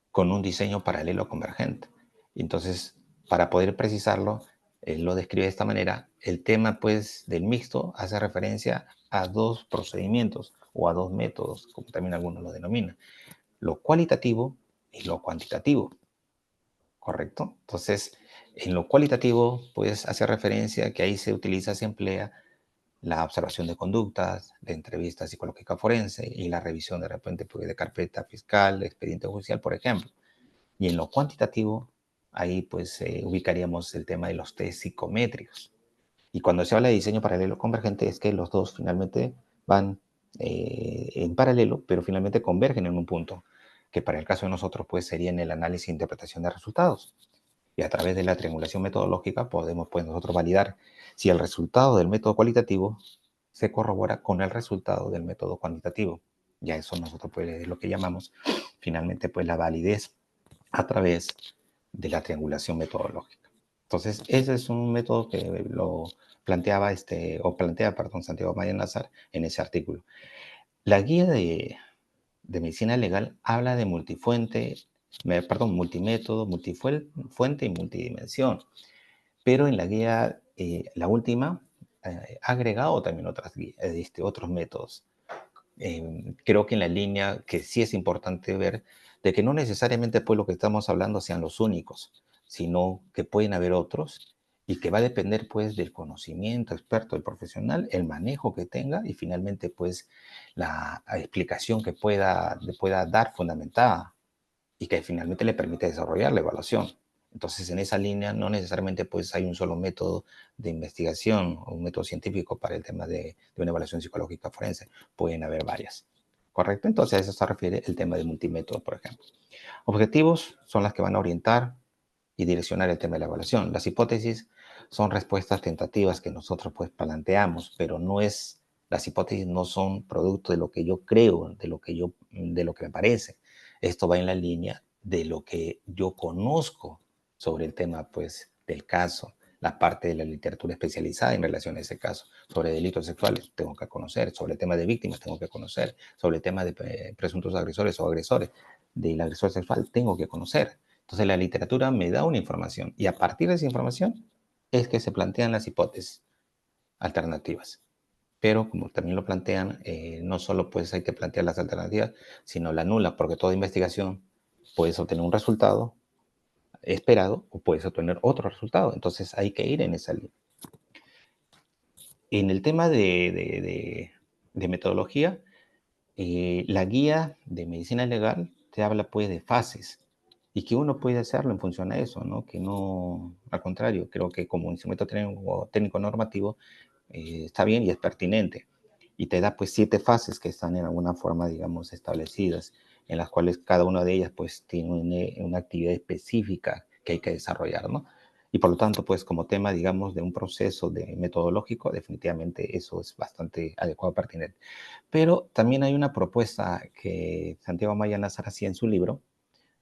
con un diseño paralelo convergente. Entonces, para poder precisarlo, él lo describe de esta manera. El tema, pues, del mixto hace referencia a dos procedimientos o a dos métodos, como también algunos lo denominan, lo cualitativo y lo cuantitativo, ¿correcto? Entonces, en lo cualitativo, pues, hace referencia a que ahí se emplea la observación de conductas, de entrevista psicológica forense y la revisión de repente pues, de carpeta fiscal, de expediente judicial, por ejemplo. Y en lo cuantitativo, ahí pues ubicaríamos el tema de los test psicométricos. Y cuando se habla de diseño paralelo convergente es que los dos finalmente van en paralelo, pero finalmente convergen en un punto, que para el caso de nosotros pues sería en el análisis e interpretación de resultados. Y a través de la triangulación metodológica podemos pues nosotros validar si el resultado del método cualitativo se corrobora con el resultado del método cuantitativo. Ya eso nosotros pues es lo que llamamos finalmente pues la validez a través de la triangulación metodológica. Entonces, ese es un método que lo plantea, Santiago Maya Nazar en ese artículo. La guía de medicina legal habla de multimétodo, multifuente y multidimensión. Pero en la guía, la última, ha agregado también otros métodos. Creo que en la línea que sí es importante ver de que no necesariamente pues lo que estamos hablando sean los únicos, sino que pueden haber otros y que va a depender pues del conocimiento experto del profesional, el manejo que tenga y finalmente pues la explicación que pueda dar fundamentada y que finalmente le permite desarrollar la evaluación. Entonces, en esa línea no necesariamente pues hay un solo método de investigación o un método científico para el tema de una evaluación psicológica forense. Pueden haber varias. ¿Correcto? Entonces, a eso se refiere el tema de multimétodo, por ejemplo. Objetivos son las que van a orientar y direccionar el tema de la evaluación. Las hipótesis son respuestas tentativas que nosotros pues planteamos, pero las hipótesis no son producto de lo que yo creo, de lo que me parece. Esto va en la línea de lo que yo conozco sobre el tema pues del caso, la parte de la literatura especializada en relación a ese caso. Sobre delitos sexuales tengo que conocer, sobre el tema de víctimas tengo que conocer, sobre el tema de presuntos agresores o agresores del agresor sexual tengo que conocer. Entonces la literatura me da una información y a partir de esa información es que se plantean las hipótesis alternativas. Pero como también lo plantean, no solo pues hay que plantear las alternativas, sino la nula, porque toda investigación puedes obtener un resultado esperado o puedes obtener otro resultado. Entonces hay que ir en esa línea. En el tema de metodología, la guía de medicina legal te habla pues de fases y que uno puede hacerlo en función a eso, ¿no? Que no, al contrario, creo que como instrumento técnico normativo está bien y es pertinente. Y te da pues 7 fases que están en alguna forma, digamos, establecidas, en las cuales cada una de ellas pues tiene una actividad específica que hay que desarrollar, ¿no? Y por lo tanto, pues como tema, digamos, de un proceso metodológico, definitivamente eso es bastante adecuado, pertinente. Pero también hay una propuesta que Santiago Maya Nazar hacía en su libro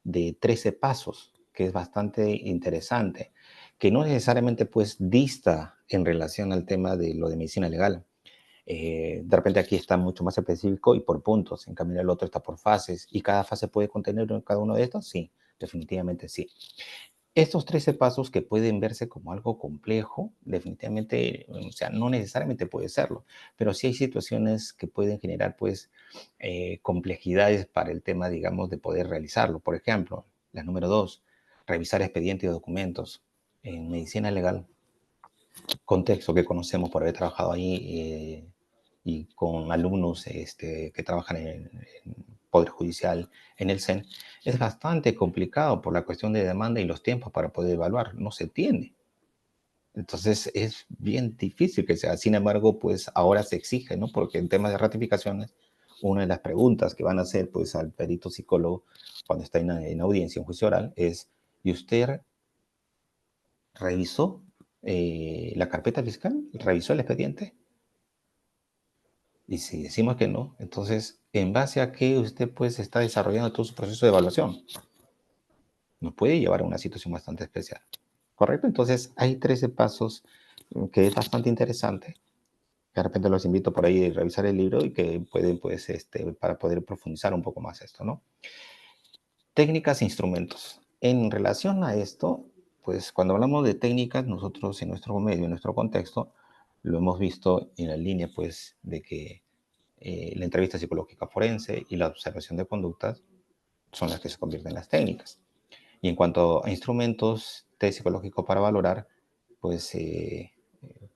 de 13 pasos, que es bastante interesante, que no necesariamente pues dista en relación al tema de lo de medicina legal. De repente aquí está mucho más específico y por puntos, en cambio el otro está por fases, y cada fase puede contener cada uno de estos, sí, definitivamente sí. Estos 13 pasos que pueden verse como algo complejo, definitivamente, o sea, no necesariamente puede serlo, pero sí hay situaciones que pueden generar, pues, complejidades para el tema, digamos, de poder realizarlo. Por ejemplo, la número 2, revisar expedientes y documentos. En medicina legal, contexto que conocemos por haber trabajado ahí y con alumnos que trabajan en Poder Judicial, en el CEN, es bastante complicado por la cuestión de demanda y los tiempos para poder evaluar. No se tiene. Entonces es bien difícil que sea. Sin embargo, pues ahora se exige, ¿no? Porque en temas de ratificaciones, una de las preguntas que van a hacer pues al perito psicólogo cuando está en audiencia, en juicio oral, es, ¿y usted revisó la carpeta fiscal, revisó el expediente. Y si decimos que no, entonces, ¿en base a qué usted pues está desarrollando todo su proceso de evaluación? Nos puede llevar a una situación bastante especial. ¿Correcto? Entonces, hay 13 pasos que es bastante interesante. De repente los invito por ahí a revisar el libro y que pueden, pues, para poder profundizar un poco más esto, ¿no? Técnicas e instrumentos. En relación a esto, pues, cuando hablamos de técnicas, nosotros en nuestro medio, en nuestro contexto, lo hemos visto en la línea, pues, de que la entrevista psicológica forense y la observación de conductas son las que se convierten en las técnicas. Y en cuanto a instrumentos, test psicológico para valorar, pues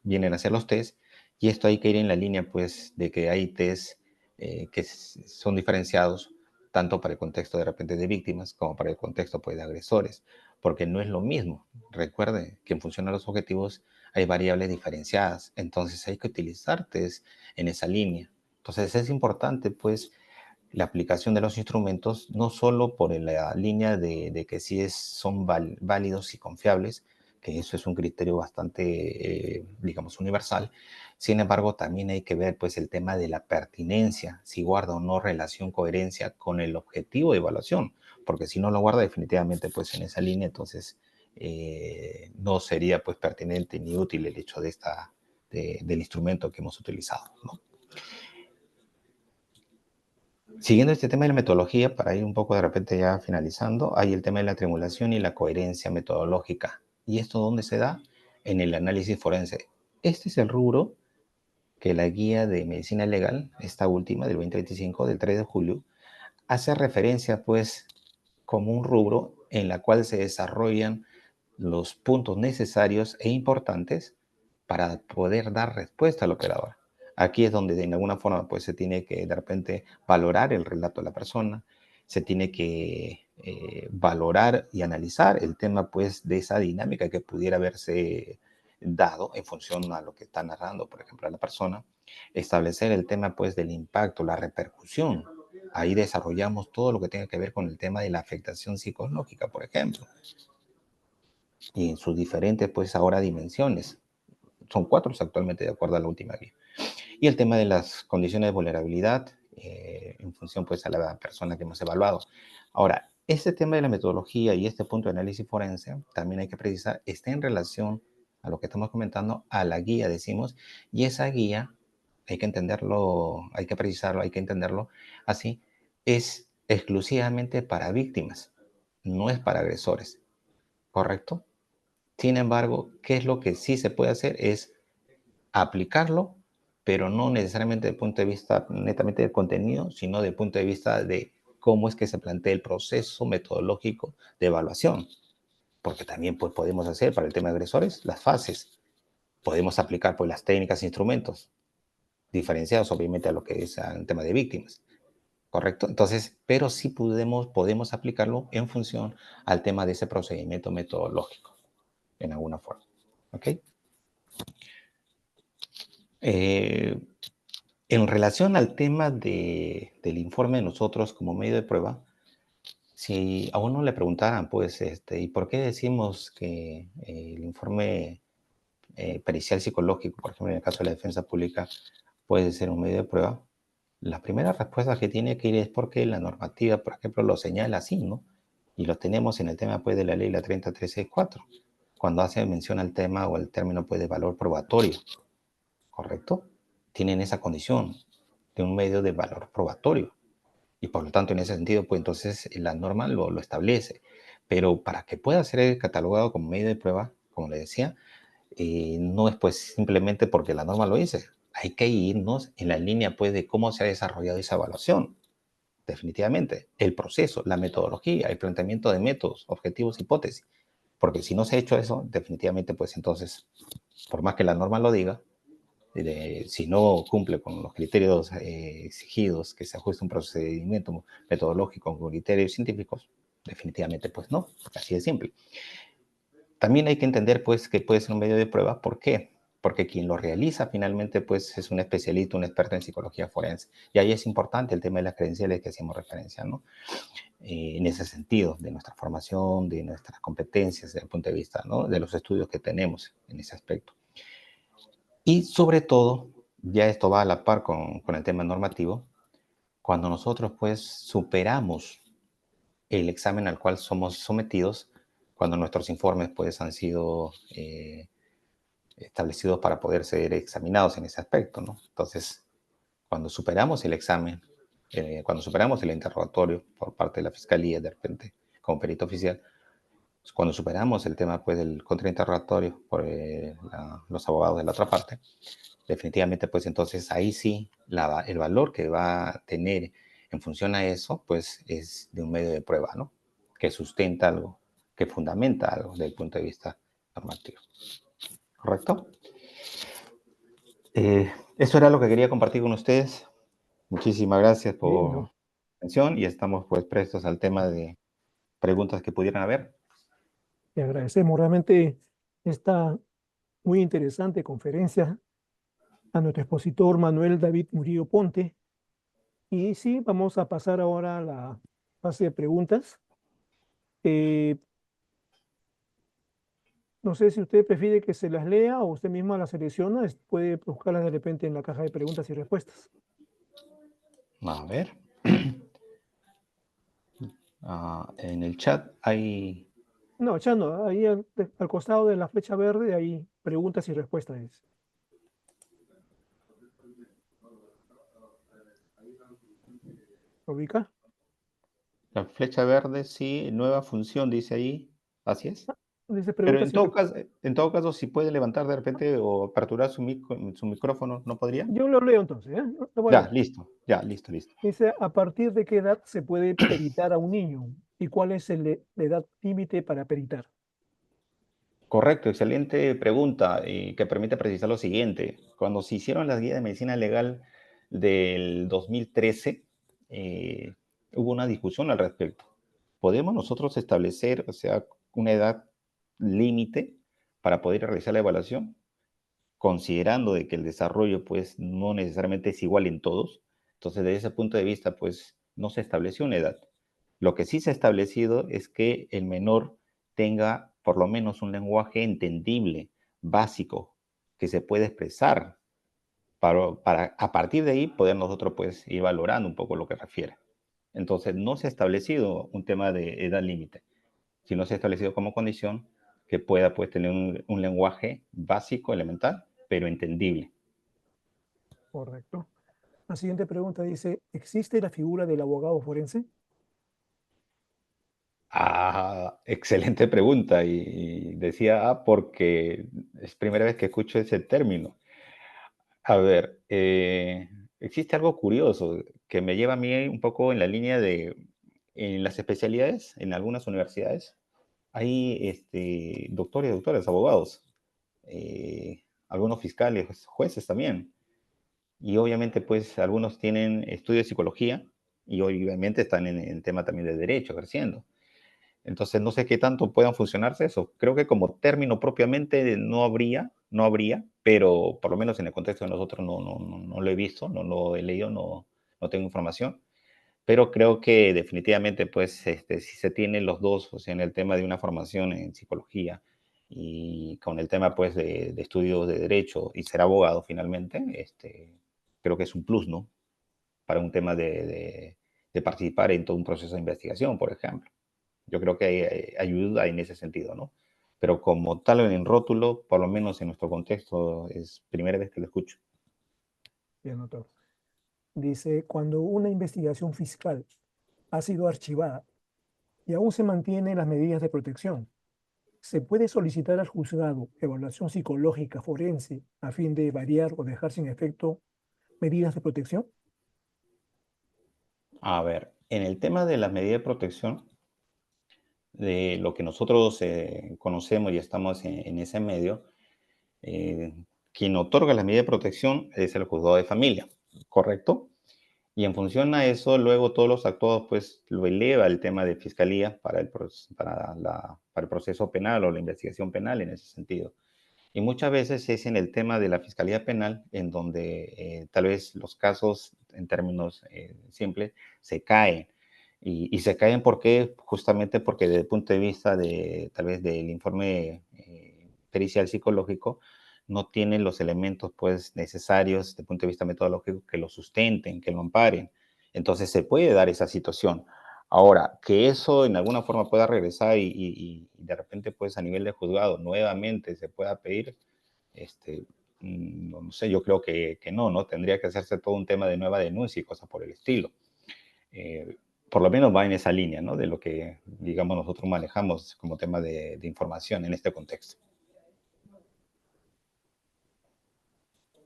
vienen a hacer los test. Y esto hay que ir en la línea, pues, de que hay test que son diferenciados tanto para el contexto de repente de víctimas como para el contexto, pues, de agresores. Porque no es lo mismo. Recuerde que en función a los objetivos hay variables diferenciadas. Entonces hay que utilizar test en esa línea. Entonces es importante, pues, la aplicación de los instrumentos, no solo por la línea de que sí son válidos y confiables, que eso es un criterio bastante, digamos, universal. Sin embargo, también hay que ver pues el tema de la pertinencia, si guarda o no relación, coherencia con el objetivo de evaluación, porque si no lo guarda definitivamente pues en esa línea, entonces no sería pues pertinente ni útil el hecho del instrumento que hemos utilizado, ¿no? Siguiendo este tema de la metodología, para ir un poco de repente ya finalizando, hay el tema de la triangulación y la coherencia metodológica. ¿Y esto dónde se da? En el análisis forense. Este es el rubro que la guía de medicina legal, esta última del 2025, del 3 de julio, hace referencia pues como un rubro en la cual se desarrollan los puntos necesarios e importantes para poder dar respuesta al operador. Aquí es donde de alguna forma pues se tiene que de repente valorar el relato de la persona, se tiene que valorar y analizar el tema pues de esa dinámica que pudiera haberse dado en función a lo que está narrando, por ejemplo, a la persona, establecer el tema pues del impacto, la repercusión. Ahí desarrollamos todo lo que tenga que ver con el tema de la afectación psicológica, por ejemplo, y en sus diferentes pues ahora dimensiones. Son 4 actualmente de acuerdo a la última guía. Y el tema de las condiciones de vulnerabilidad en función pues a la persona que hemos evaluado. Ahora, este tema de la metodología y este punto de análisis forense, también hay que precisar, está en relación a lo que estamos comentando, a la guía, decimos, y esa guía, hay que entenderlo, hay que precisarlo, hay que entenderlo así, es exclusivamente para víctimas, no es para agresores, ¿correcto? Sin embargo, ¿qué es lo que sí se puede hacer? Es aplicarlo, pero no necesariamente desde el punto de vista netamente del contenido, sino desde el punto de vista de cómo es que se plantea el proceso metodológico de evaluación. Porque también pues, podemos hacer para el tema de agresores las fases. Podemos aplicar pues, las técnicas e instrumentos diferenciados obviamente a lo que es el tema de víctimas. ¿Correcto? Entonces, pero sí podemos aplicarlo en función al tema de ese procedimiento metodológico, en alguna forma. ¿Ok? En relación al tema del informe de nosotros como medio de prueba, si a uno le preguntaran, pues, ¿y por qué decimos que el informe pericial psicológico, por ejemplo, en el caso de la defensa pública, puede ser un medio de prueba? La primera respuesta que tiene que ir es porque la normativa, por ejemplo, lo señala así, ¿no? Y lo tenemos en el tema, pues, de la ley, la 30364, cuando hace mención al tema o el término, pues, de valor probatorio, ¿correcto? Tienen esa condición de un medio de valor probatorio. Y por lo tanto, en ese sentido, pues entonces la norma lo establece. Pero para que pueda ser catalogado como medio de prueba, como le decía, no es pues simplemente porque la norma lo dice. Hay que irnos en la línea pues de cómo se ha desarrollado esa evaluación. Definitivamente, el proceso, la metodología, el planteamiento de métodos, objetivos, hipótesis. Porque si no se ha hecho eso, definitivamente pues entonces, por más que la norma lo diga, si no cumple con los criterios exigidos, que se ajuste un procedimiento metodológico con criterios científicos, definitivamente pues no, así de simple. También hay que entender pues que puede ser un medio de prueba, ¿por qué? porque quien lo realiza finalmente pues es un especialista, un experto en psicología forense. Y ahí es importante el tema de las credenciales que hacíamos referencia, ¿no? En ese sentido, de nuestra formación, de nuestras competencias, desde el punto de vista, ¿no?, de los estudios que tenemos en ese aspecto. Y sobre todo, ya esto va a la par con el tema normativo, cuando nosotros pues superamos el examen al cual somos sometidos, cuando nuestros informes pues han sido establecidos para poder ser examinados en ese aspecto, ¿no? Entonces, cuando superamos el examen, cuando superamos el interrogatorio por parte de la fiscalía, de repente, como perito oficial, cuando superamos el tema pues del contrainterrogatorio por los abogados de la otra parte, definitivamente pues entonces ahí sí el valor que va a tener en función a eso pues es de un medio de prueba, ¿no?, que sustenta algo, que fundamenta algo desde el punto de vista normativo. ¿Correcto? Eso era lo que quería compartir con ustedes. Muchísimas gracias Bien, por ¿no? la atención y estamos pues prestos al tema de preguntas que pudieran haber. Le agradecemos realmente esta muy interesante conferencia a nuestro expositor Manuel David Murillo Ponte. Y sí, vamos a pasar ahora a la fase de preguntas. Eh, no sé si usted prefiere que se las lea o usted misma las selecciona, puede buscarlas de repente en la caja de preguntas y respuestas. A ver. En el chat hay... No, echando, ahí al costado de la flecha verde, hay preguntas y respuestas. ¿Lo ubica? La flecha verde, sí, nueva función, dice ahí. Así es. Dice Pero preguntas y respuestas. en todo caso, si puede levantar de repente o aperturar su micrófono, ¿no podría? Yo lo leo entonces, ¿eh? Lo voy a Ya, leer. listo, ya, listo, listo. Dice, ¿a partir de qué edad se puede peritar a un niño? ¿Y cuál es la edad límite para peritar? Correcto, excelente pregunta y que permite precisar lo siguiente. Cuando se hicieron las guías de medicina legal del 2013, hubo una discusión al respecto. ¿Podemos nosotros establecer, o sea, una edad límite para poder realizar la evaluación? Considerando de que el desarrollo, pues, no necesariamente es igual en todos. Entonces, desde ese punto de vista, pues, no se estableció una edad. Lo que sí se ha establecido es que el menor tenga por lo menos un lenguaje entendible, básico, que se puede expresar para a partir de ahí poder nosotros pues ir valorando un poco lo que refiere. Entonces no se ha establecido un tema de edad límite, sino se ha establecido como condición que pueda pues tener un lenguaje básico, elemental, pero entendible. Correcto. La siguiente pregunta dice, ¿existe la figura del abogado forense? Excelente pregunta y decía, porque es primera vez que escucho ese término. A ver, existe algo curioso que me lleva a mí un poco en la línea de, en las especialidades, en algunas universidades, hay doctores y doctoras, abogados, algunos fiscales, jueces también. Y obviamente, pues, algunos tienen estudios de psicología y obviamente están en el tema también de derecho, ejerciendo. Entonces, no sé qué tanto puedan funcionarse eso. Creo que como término propiamente no habría, pero por lo menos en el contexto de nosotros no lo he visto, no lo he leído, no tengo información. Pero creo que definitivamente, pues, si se tienen los dos, o sea, en el tema de una formación en psicología y con el tema, pues, de estudios de derecho y ser abogado finalmente, creo que es un plus, ¿no? Para un tema de participar en todo un proceso de investigación, por ejemplo. Yo creo que hay ayuda en ese sentido, ¿no? Pero como tal en rótulo, por lo menos en nuestro contexto, es primera vez que lo escucho. Bien, doctor. Dice, cuando una investigación fiscal ha sido archivada y aún se mantienen las medidas de protección, ¿se puede solicitar al juzgado evaluación psicológica forense a fin de variar o dejar sin efecto medidas de protección? A ver, en el tema de las medidas de protección, de lo que nosotros conocemos y estamos en ese medio, eh, quien otorga la medida de protección es el juzgado de familia, ¿correcto? Y en función a eso, luego todos los actuados, pues, lo eleva el tema de fiscalía para el proceso penal o la investigación penal en ese sentido. Y muchas veces es en el tema de la fiscalía penal en donde tal vez los casos, en términos simples, se caen. Y se caen justamente porque desde el punto de vista de tal vez del informe pericial psicológico, no tienen los elementos pues necesarios desde el punto de vista metodológico que lo sustenten, que lo amparen. Entonces se puede dar esa situación. Ahora, que eso en alguna forma pueda regresar y de repente pues a nivel de juzgado nuevamente se pueda pedir, no sé, yo creo que no, tendría que hacerse todo un tema de nueva denuncia y cosas por el estilo. Por lo menos va en esa línea, ¿no? De lo que, digamos, nosotros manejamos como tema de información en este contexto.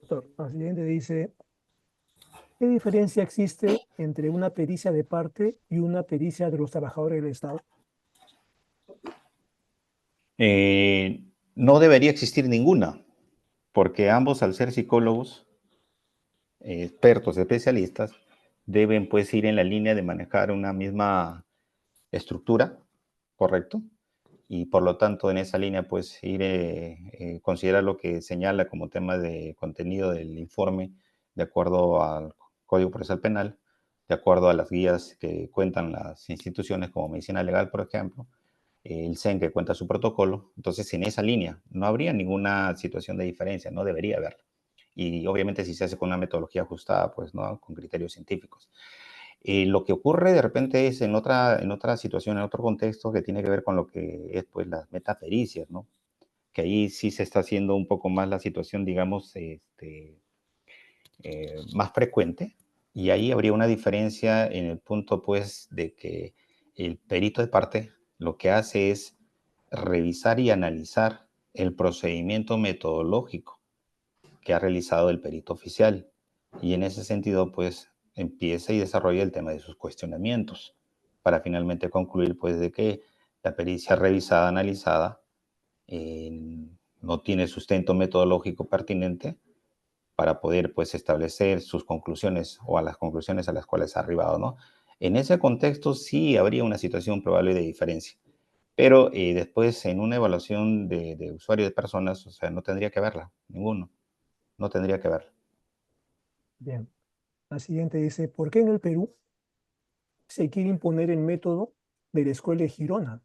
Doctor, la siguiente dice, ¿qué diferencia existe entre una pericia de parte y una pericia de los trabajadores del Estado? No debería existir ninguna, porque ambos, al ser psicólogos, expertos, especialistas, deben pues ir en la línea de manejar una misma estructura, ¿correcto? Y por lo tanto en esa línea pues ir considerar lo que señala como tema de contenido del informe de acuerdo al Código Procesal Penal, de acuerdo a las guías que cuentan las instituciones como Medicina Legal, por ejemplo, el CEN que cuenta su protocolo. Entonces en esa línea no habría ninguna situación de diferencia, no debería haberla. Y obviamente si se hace con una metodología ajustada, pues no, con criterios científicos. Lo que ocurre de repente es en otra situación, en otro contexto que tiene que ver con lo que es pues las metapericias, ¿no? Que ahí sí se está haciendo un poco más la situación, digamos, más frecuente, y ahí habría una diferencia en el punto pues de que el perito de parte lo que hace es revisar y analizar el procedimiento metodológico que ha realizado el perito oficial, y en ese sentido pues empieza y desarrolla el tema de sus cuestionamientos para finalmente concluir pues de que la pericia revisada, analizada, no tiene sustento metodológico pertinente para poder pues establecer sus conclusiones o a las conclusiones a las cuales ha arribado, ¿no? En ese contexto sí habría una situación probable de diferencia, pero después en una evaluación de usuario de personas, o sea, no tendría que verla, ninguno, no tendría que verla. Bien. La siguiente dice, ¿por qué en el Perú se quiere imponer el método de la escuela de Girona?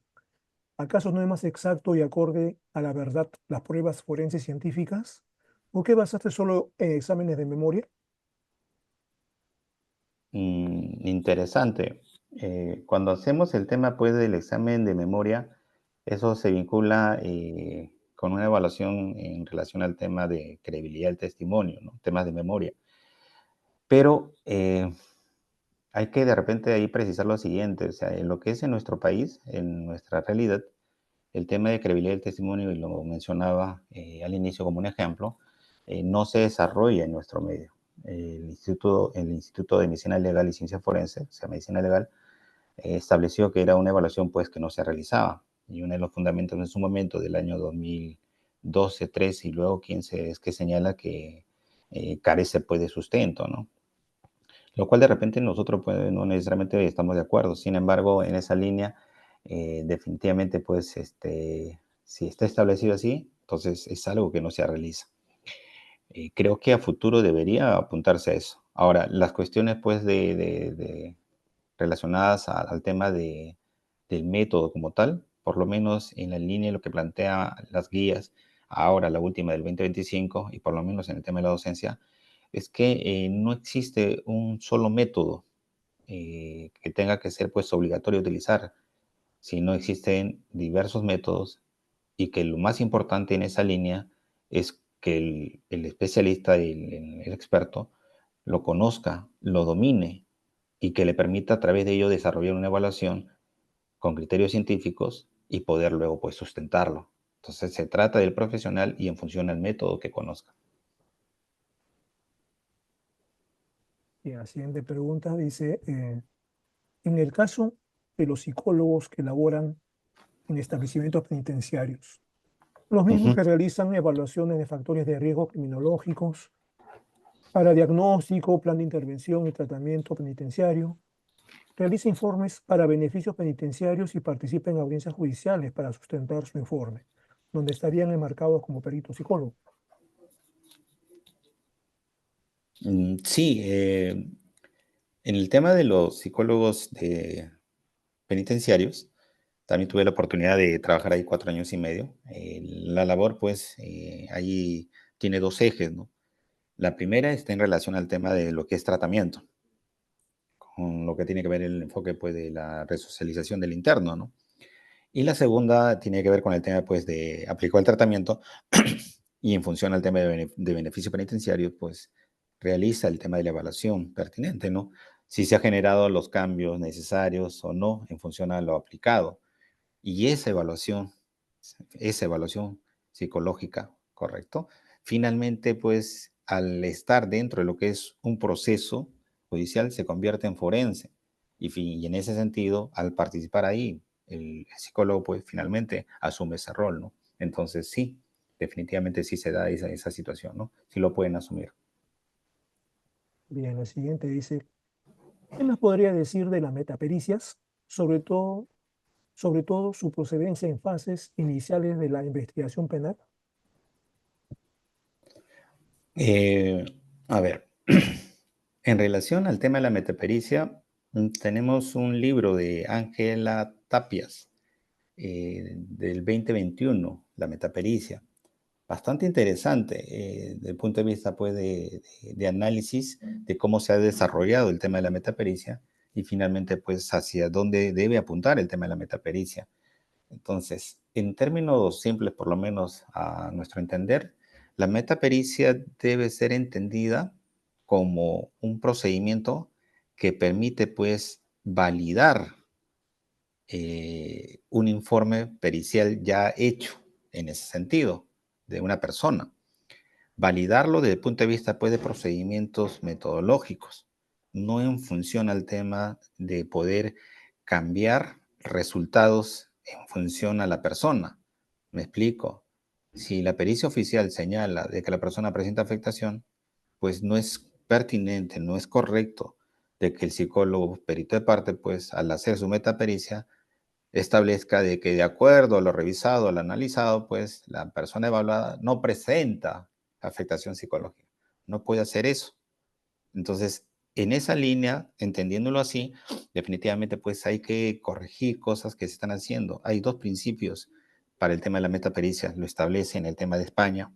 ¿Acaso no es más exacto y acorde a la verdad las pruebas forenses científicas? ¿Por qué basaste solo en exámenes de memoria? Interesante. Cuando hacemos el tema pues del examen de memoria, eso se vincula con una evaluación en relación al tema de credibilidad del testimonio, ¿no? Temas de memoria. Pero hay que de repente ahí precisar lo siguiente, o sea, en lo que es en nuestro país, en nuestra realidad, el tema de credibilidad del testimonio, y lo mencionaba al inicio como un ejemplo, no se desarrolla en nuestro medio. El Instituto de Medicina Legal y Ciencia Forense, o sea, Medicina Legal, estableció que era una evaluación pues que no se realizaba. Y uno de los fundamentos en su momento del año 2012, 13 y luego 15 es que señala que carece pues de sustento, ¿no? Lo cual de repente nosotros pues, no necesariamente estamos de acuerdo. Sin embargo, en esa línea, definitivamente, pues, si está establecido así, entonces es algo que no se realiza. Creo que a futuro debería apuntarse a eso. Ahora, las cuestiones, pues, relacionadas al tema del método como tal, por lo menos en la línea de lo que plantea las guías, ahora la última del 2025, y por lo menos en el tema de la docencia, es que no existe un solo método que tenga que ser pues obligatorio utilizar, sino existen diversos métodos, y que lo más importante en esa línea es que el especialista, el experto, lo conozca, lo domine, y que le permita a través de ello desarrollar una evaluación con criterios científicos y poder luego pues sustentarlo. Entonces se trata del profesional y en función al método que conozca. Y la siguiente pregunta dice, en el caso de los psicólogos que laboran en establecimientos penitenciarios, los mismos Ujú. que realizan evaluaciones de factores de riesgo criminológicos para diagnóstico, plan de intervención y tratamiento penitenciario, realiza informes para beneficios penitenciarios y participa en audiencias judiciales para sustentar su informe. donde estarían enmarcados como peritos psicólogos. Sí, en el tema de los psicólogos penitenciarios, también tuve la oportunidad de trabajar ahí 4 años y medio. La labor, pues, ahí tiene dos ejes, ¿no? La primera está en relación al tema de lo que es tratamiento, con lo que tiene que ver el enfoque, pues, de la resocialización del interno, ¿no? Y la segunda tiene que ver con el tema, pues, de aplicar el tratamiento y en función al tema de beneficio penitenciario, pues, realiza el tema de la evaluación pertinente, ¿no? Si se han generado los cambios necesarios o no en función a lo aplicado. Y esa evaluación psicológica, ¿correcto? Finalmente, pues, al estar dentro de lo que es un proceso judicial, se convierte en forense. Y en ese sentido, al participar ahí, el psicólogo, pues, finalmente asume ese rol, ¿no? Entonces, sí, definitivamente sí se da esa situación, ¿no? Sí lo pueden asumir. Bien, el siguiente dice, ¿qué nos podría decir de las metapericias, sobre todo su procedencia en fases iniciales de la investigación penal? Eh, a ver, en relación al tema de la metapericia, tenemos un libro de Ángela Tapias del 2021, La Metapericia. Bastante interesante desde el punto de vista, pues, de análisis de cómo se ha desarrollado el tema de la metapericia y finalmente, pues, hacia dónde debe apuntar el tema de la metapericia. Entonces, en términos simples, por lo menos a nuestro entender, la metapericia debe ser entendida como un procedimiento que permite, pues, validar un informe pericial ya hecho en ese sentido de una persona. Validarlo desde el punto de vista, pues, de procedimientos metodológicos, no en función al tema de poder cambiar resultados en función a la persona. Me explico. Si la pericia oficial señala de que la persona presenta afectación, pues no es pertinente, no es correcto de que el psicólogo perito de parte, pues, al hacer su metapericia, establezca de que de acuerdo a lo revisado, a lo analizado, pues la persona evaluada no presenta afectación psicológica. No puede hacer eso. Entonces, en esa línea, entendiéndolo así, definitivamente pues hay que corregir cosas que se están haciendo. Hay dos principios para el tema de la metapericia. Lo establece en el tema de España,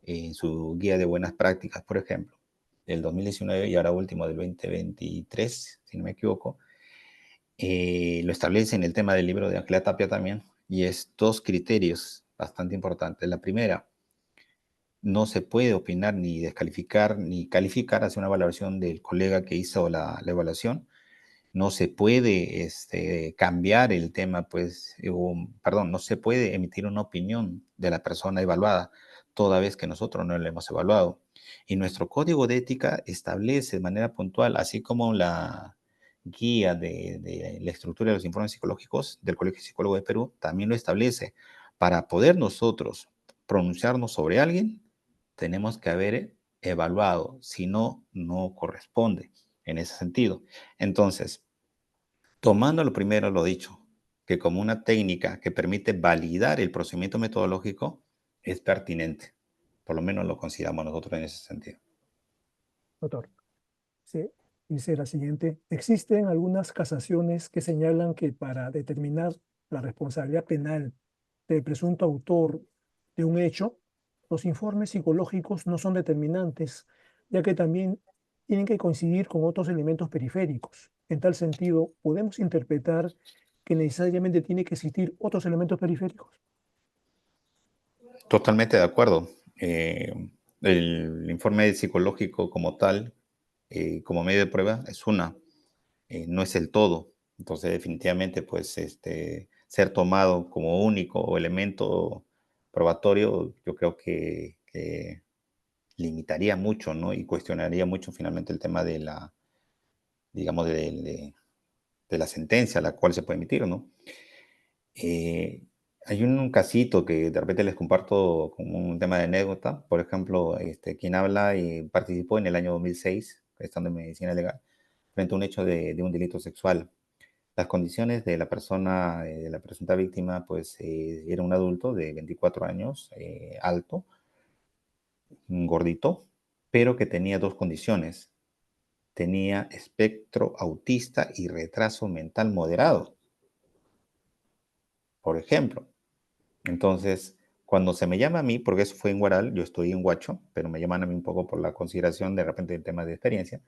en su guía de buenas prácticas, por ejemplo, del 2019 y ahora último del 2023, si no me equivoco. Lo establece en el tema del libro de Ángela Tapia también, y es dos criterios bastante importantes. La primera, no se puede opinar ni descalificar ni calificar hacia una valoración del colega que hizo la evaluación. No se puede cambiar el tema, pues, perdón, no se puede emitir una opinión de la persona evaluada, toda vez que nosotros no la hemos evaluado. Y nuestro código de ética establece de manera puntual, así como la guía de la estructura de los informes psicológicos del Colegio Psicólogo de Perú, también lo establece. Para poder nosotros pronunciarnos sobre alguien, tenemos que haber evaluado, si no, no corresponde en ese sentido. Entonces, tomando lo primero, lo dicho, que como una técnica que permite validar el procedimiento metodológico, es pertinente. Por lo menos lo consideramos nosotros en ese sentido. Doctor, sí, dice la siguiente, existen algunas casaciones que señalan que para determinar la responsabilidad penal del presunto autor de un hecho, los informes psicológicos no son determinantes, ya que también tienen que coincidir con otros elementos periféricos. En tal sentido, podemos interpretar que necesariamente tiene que existir otros elementos periféricos. Totalmente de acuerdo. El informe psicológico como tal, como medio de prueba, es no es el todo. Entonces, definitivamente, pues, ser tomado como único elemento probatorio, yo creo que limitaría mucho, ¿no? Y cuestionaría mucho finalmente el tema de la, digamos, de la sentencia a la cual se puede emitir, ¿no? Eh, Hay un casito que de repente les comparto como un tema de anécdota. Por ejemplo, quien habla y participó en el año 2006, estando en medicina legal, frente a un hecho de un delito sexual. Las condiciones de la persona, de la presunta víctima, pues era un adulto de 24 años, alto, gordito, pero que tenía dos condiciones. Tenía espectro autista y retraso mental moderado, por ejemplo. Entonces, cuando se me llama a mí, porque eso fue en Huaral, yo estoy en Huacho, pero me llaman a mí un poco por la consideración de repente del tema de experiencia,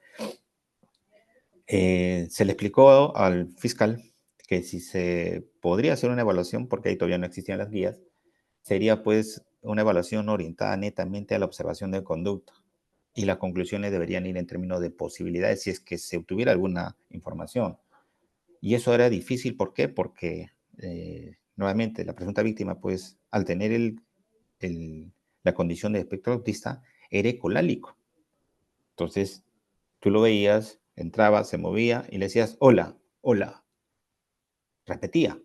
se le explicó al fiscal que si se podría hacer una evaluación, porque ahí todavía no existían las guías, sería pues una evaluación orientada netamente a la observación de conducta y las conclusiones deberían ir en términos de posibilidades si es que se obtuviera alguna información. Y eso era difícil, ¿por qué? Porque nuevamente la presunta víctima pues al tener la condición de espectro autista era ecolálico. Entonces tú lo veías, entraba, se movía y le decías, hola, hola, repetía.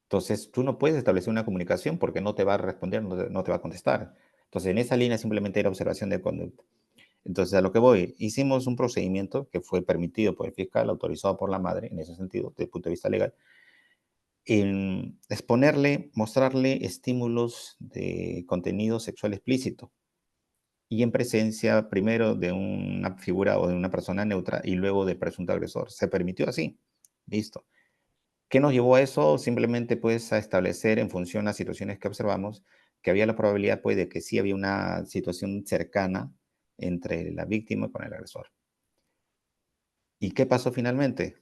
Entonces, tú no puedes establecer una comunicación porque no te va a responder, no te va a contestar. Entonces, en esa línea simplemente era observación de conducta. Entonces, a lo que voy, hicimos un procedimiento que fue permitido por el fiscal, autorizado por la madre, en ese sentido, desde el punto de vista legal, en exponerle, mostrarle estímulos de contenido sexual explícito y en presencia primero de una figura o de una persona neutra y luego del presunto agresor. Se permitió así. Listo. ¿Qué nos llevó a eso? Simplemente pues a establecer en función a situaciones que observamos que había la probabilidad pues de que sí había una situación cercana entre la víctima con el agresor. ¿Y qué pasó finalmente?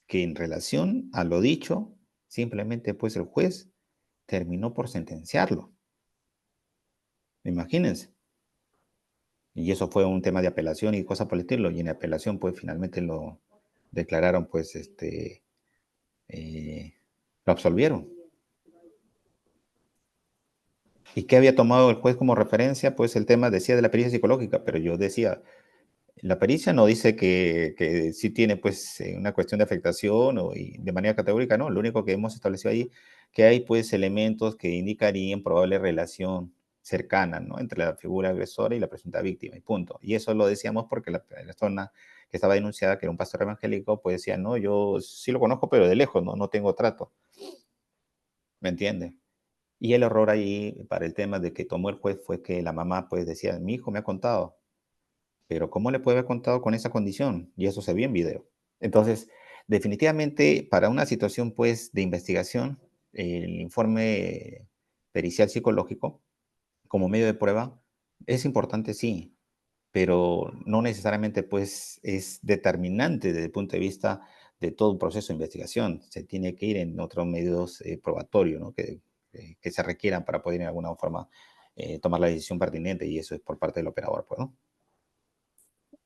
Que en relación a lo dicho, simplemente pues el juez terminó por sentenciarlo. Imagínense. Y eso fue un tema de apelación y cosas por el estilo. Y en apelación pues finalmente lo declararon pues lo absolvieron. ¿Y qué había tomado el juez como referencia? Pues el tema decía de la pericia psicológica, pero yo decía, la pericia no dice que sí tiene pues una cuestión de afectación y de manera categórica, no, lo único que hemos establecido ahí que hay pues elementos que indicarían probable relación cercana, ¿no? Entre la figura agresora y la presunta víctima, y punto. Y eso lo decíamos porque la persona que estaba denunciada, que era un pastor evangélico, pues decía, no, yo sí lo conozco, pero de lejos, no tengo trato. ¿Me entiende? Y el error ahí para el tema de que tomó el juez fue que la mamá pues decía, mi hijo me ha contado, pero ¿cómo le puede haber contado con esa condición? Y eso se vio en video. Entonces, definitivamente para una situación pues de investigación, el informe pericial psicológico como medio de prueba es importante, sí, pero no necesariamente pues es determinante desde el punto de vista de todo un proceso de investigación. Se tiene que ir en otros medios probatorios, ¿no? Que se requieran para poder en alguna forma tomar la decisión pertinente y eso es por parte del operador, pues, ¿no?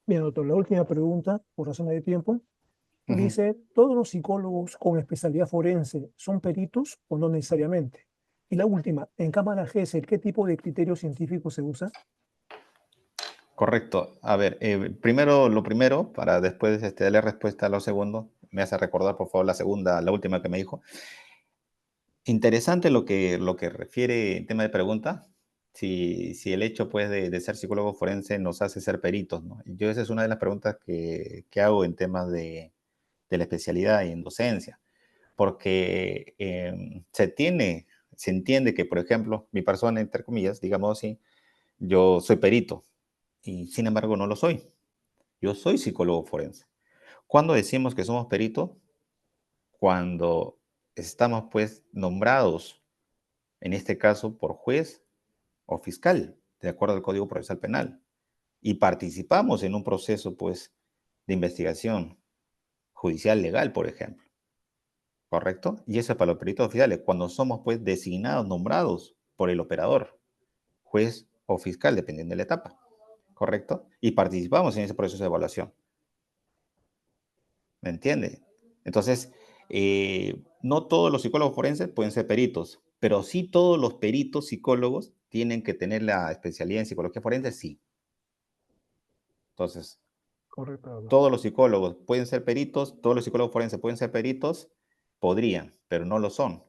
Bien, doctor, la última pregunta, por razones de tiempo. Ujú. Dice, ¿todos los psicólogos con especialidad forense son peritos o no necesariamente? Y la última, en cámara GESEL, ¿qué tipo de criterio científico se usa? Correcto. A ver, primero lo primero, para después darle respuesta a lo segundo. Me hace recordar, por favor, la última que me dijo. Interesante lo que refiere en tema de pregunta, si el hecho pues, de ser psicólogo forense nos hace ser peritos, ¿no? Yo esa es una de las preguntas que hago en temas de la especialidad y en docencia, porque se entiende que, por ejemplo, mi persona, entre comillas, digamos así, yo soy perito y sin embargo no lo soy. Yo soy psicólogo forense. ¿Cuándo decimos que somos peritos? Cuando estamos pues nombrados, en este caso por juez o fiscal, de acuerdo al Código Procesal Penal, y participamos en un proceso pues de investigación judicial legal, por ejemplo, ¿correcto? Y eso es para los peritos oficiales, cuando somos pues designados, nombrados por el operador, juez o fiscal, dependiendo de la etapa, ¿correcto? Y participamos en ese proceso de evaluación. ¿Me entiende? Entonces, no todos los psicólogos forenses pueden ser peritos, pero sí todos los peritos psicólogos tienen que tener la especialidad en psicología forense, sí. Entonces, Correcto, doctor. todos los psicólogos pueden ser peritos, todos los psicólogos forenses pueden ser peritos, podrían, pero no lo son.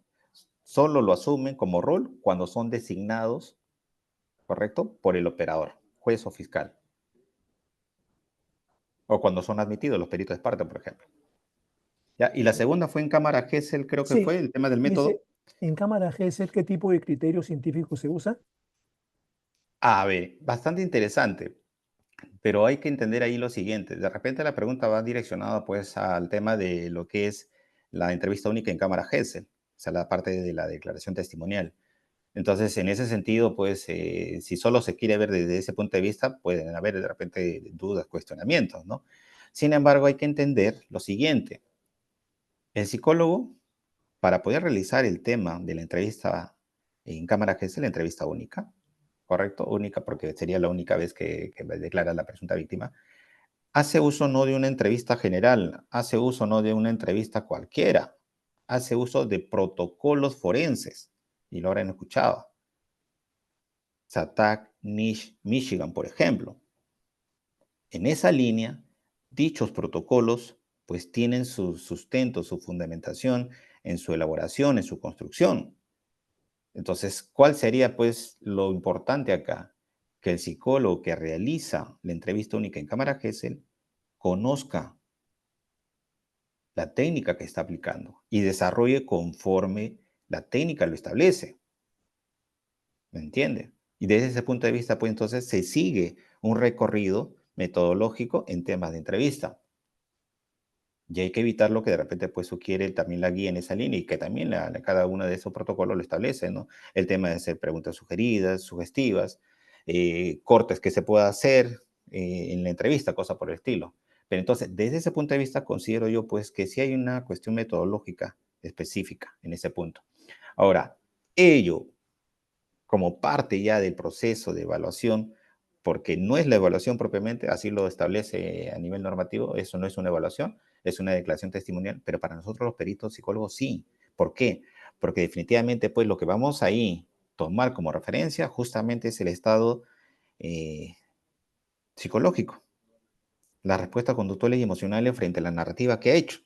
Solo lo asumen como rol cuando son designados, ¿correcto? Por el operador, juez o fiscal. O cuando son admitidos los peritos de parte, por ejemplo. Ya, y la segunda fue en cámara Gesell, creo que Sí, fue el tema del método. dice, en cámara Gesell, ¿qué tipo de criterio científico se usa? A ver, bastante interesante, pero hay que entender ahí lo siguiente. De repente la pregunta va direccionada pues al tema de lo que es la entrevista única en cámara Gesell, o sea, la parte de la declaración testimonial. Entonces, en ese sentido, pues, si solo se quiere ver desde ese punto de vista, pueden haber de repente dudas, cuestionamientos, ¿no? Sin embargo, hay que entender lo siguiente. El psicólogo, para poder realizar el tema de la entrevista en cámara Gesell, la entrevista única, ¿correcto? Única porque sería la única vez que declara la presunta víctima, hace uso no de una entrevista general, hace uso no de una entrevista cualquiera, hace uso de protocolos forenses, y lo habrán escuchado. Satak, Nish, Michigan, por ejemplo. En esa línea, dichos protocolos pues tienen su sustento, su fundamentación en su elaboración, en su construcción. Entonces, ¿cuál sería pues lo importante acá? Que el psicólogo que realiza la entrevista única en cámara Gesell conozca la técnica que está aplicando y desarrolle conforme la técnica lo establece. ¿Me entiende? Y desde ese punto de vista, pues entonces se sigue un recorrido metodológico en temas de entrevista. Y hay que evitar lo que de repente pues sugiere también la guía en esa línea y que también cada uno de esos protocolos lo establece, ¿no? El tema de hacer preguntas sugeridas, sugestivas, cortes que se pueda hacer en la entrevista, cosa por el estilo. Pero entonces, desde ese punto de vista, considero yo pues que sí hay una cuestión metodológica específica en ese punto. Ahora, ello como parte ya del proceso de evaluación, porque no es la evaluación propiamente, así lo establece a nivel normativo, eso no es una evaluación, es una declaración testimonial, pero para nosotros los peritos psicólogos sí. ¿Por qué? Porque definitivamente pues lo que vamos ahí tomar como referencia justamente es el estado eh, psicológico, las respuestas conductuales y emocionales frente a la narrativa que ha hecho.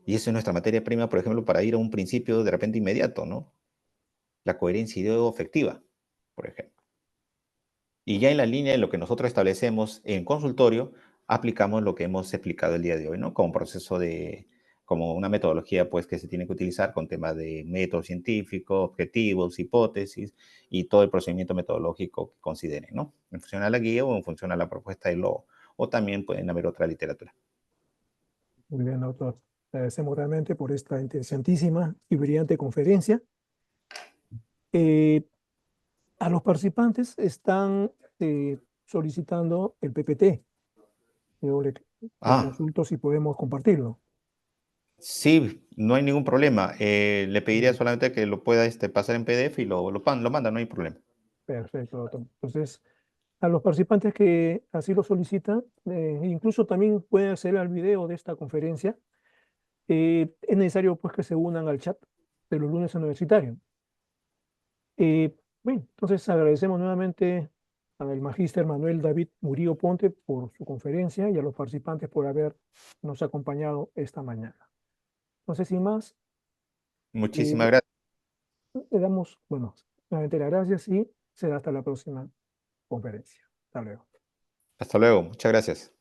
Y eso es nuestra materia prima, por ejemplo, para ir a un principio de repente inmediato, ¿no? La coherencia ideo-afectiva, por ejemplo. Y ya en la línea de lo que nosotros establecemos en consultorio, aplicamos lo que hemos explicado el día de hoy, ¿no? Como proceso de, como una metodología, pues, que se tiene que utilizar con temas de método científico, objetivos, hipótesis y todo el procedimiento metodológico que consideren, ¿no? En función a la guía o en función a la propuesta de lo, o también pueden haber otra literatura. Muy bien, doctor. Agradecemos realmente por esta interesantísima y brillante conferencia. Eh, a los participantes están solicitando el PPT. Yo le Ah, consulto si podemos compartirlo. sí, no hay ningún problema. Le pediría Bien, solamente que lo pueda pasar en PDF y lo manda, no hay problema. perfecto, doctor. Entonces, a los participantes que así lo solicitan, incluso también pueden acceder al video de esta conferencia. Es necesario pues que se unan al chat de los lunes universitarios. Bueno, entonces agradecemos nuevamente al magíster Manuel David Murillo Ponte por su conferencia y a los participantes por habernos acompañado esta mañana. Entonces, sin más, Muchísimas eh, gracias. le damos, bueno, nuevamente las gracias y será hasta la próxima conferencia. Hasta luego. Hasta luego. Muchas gracias.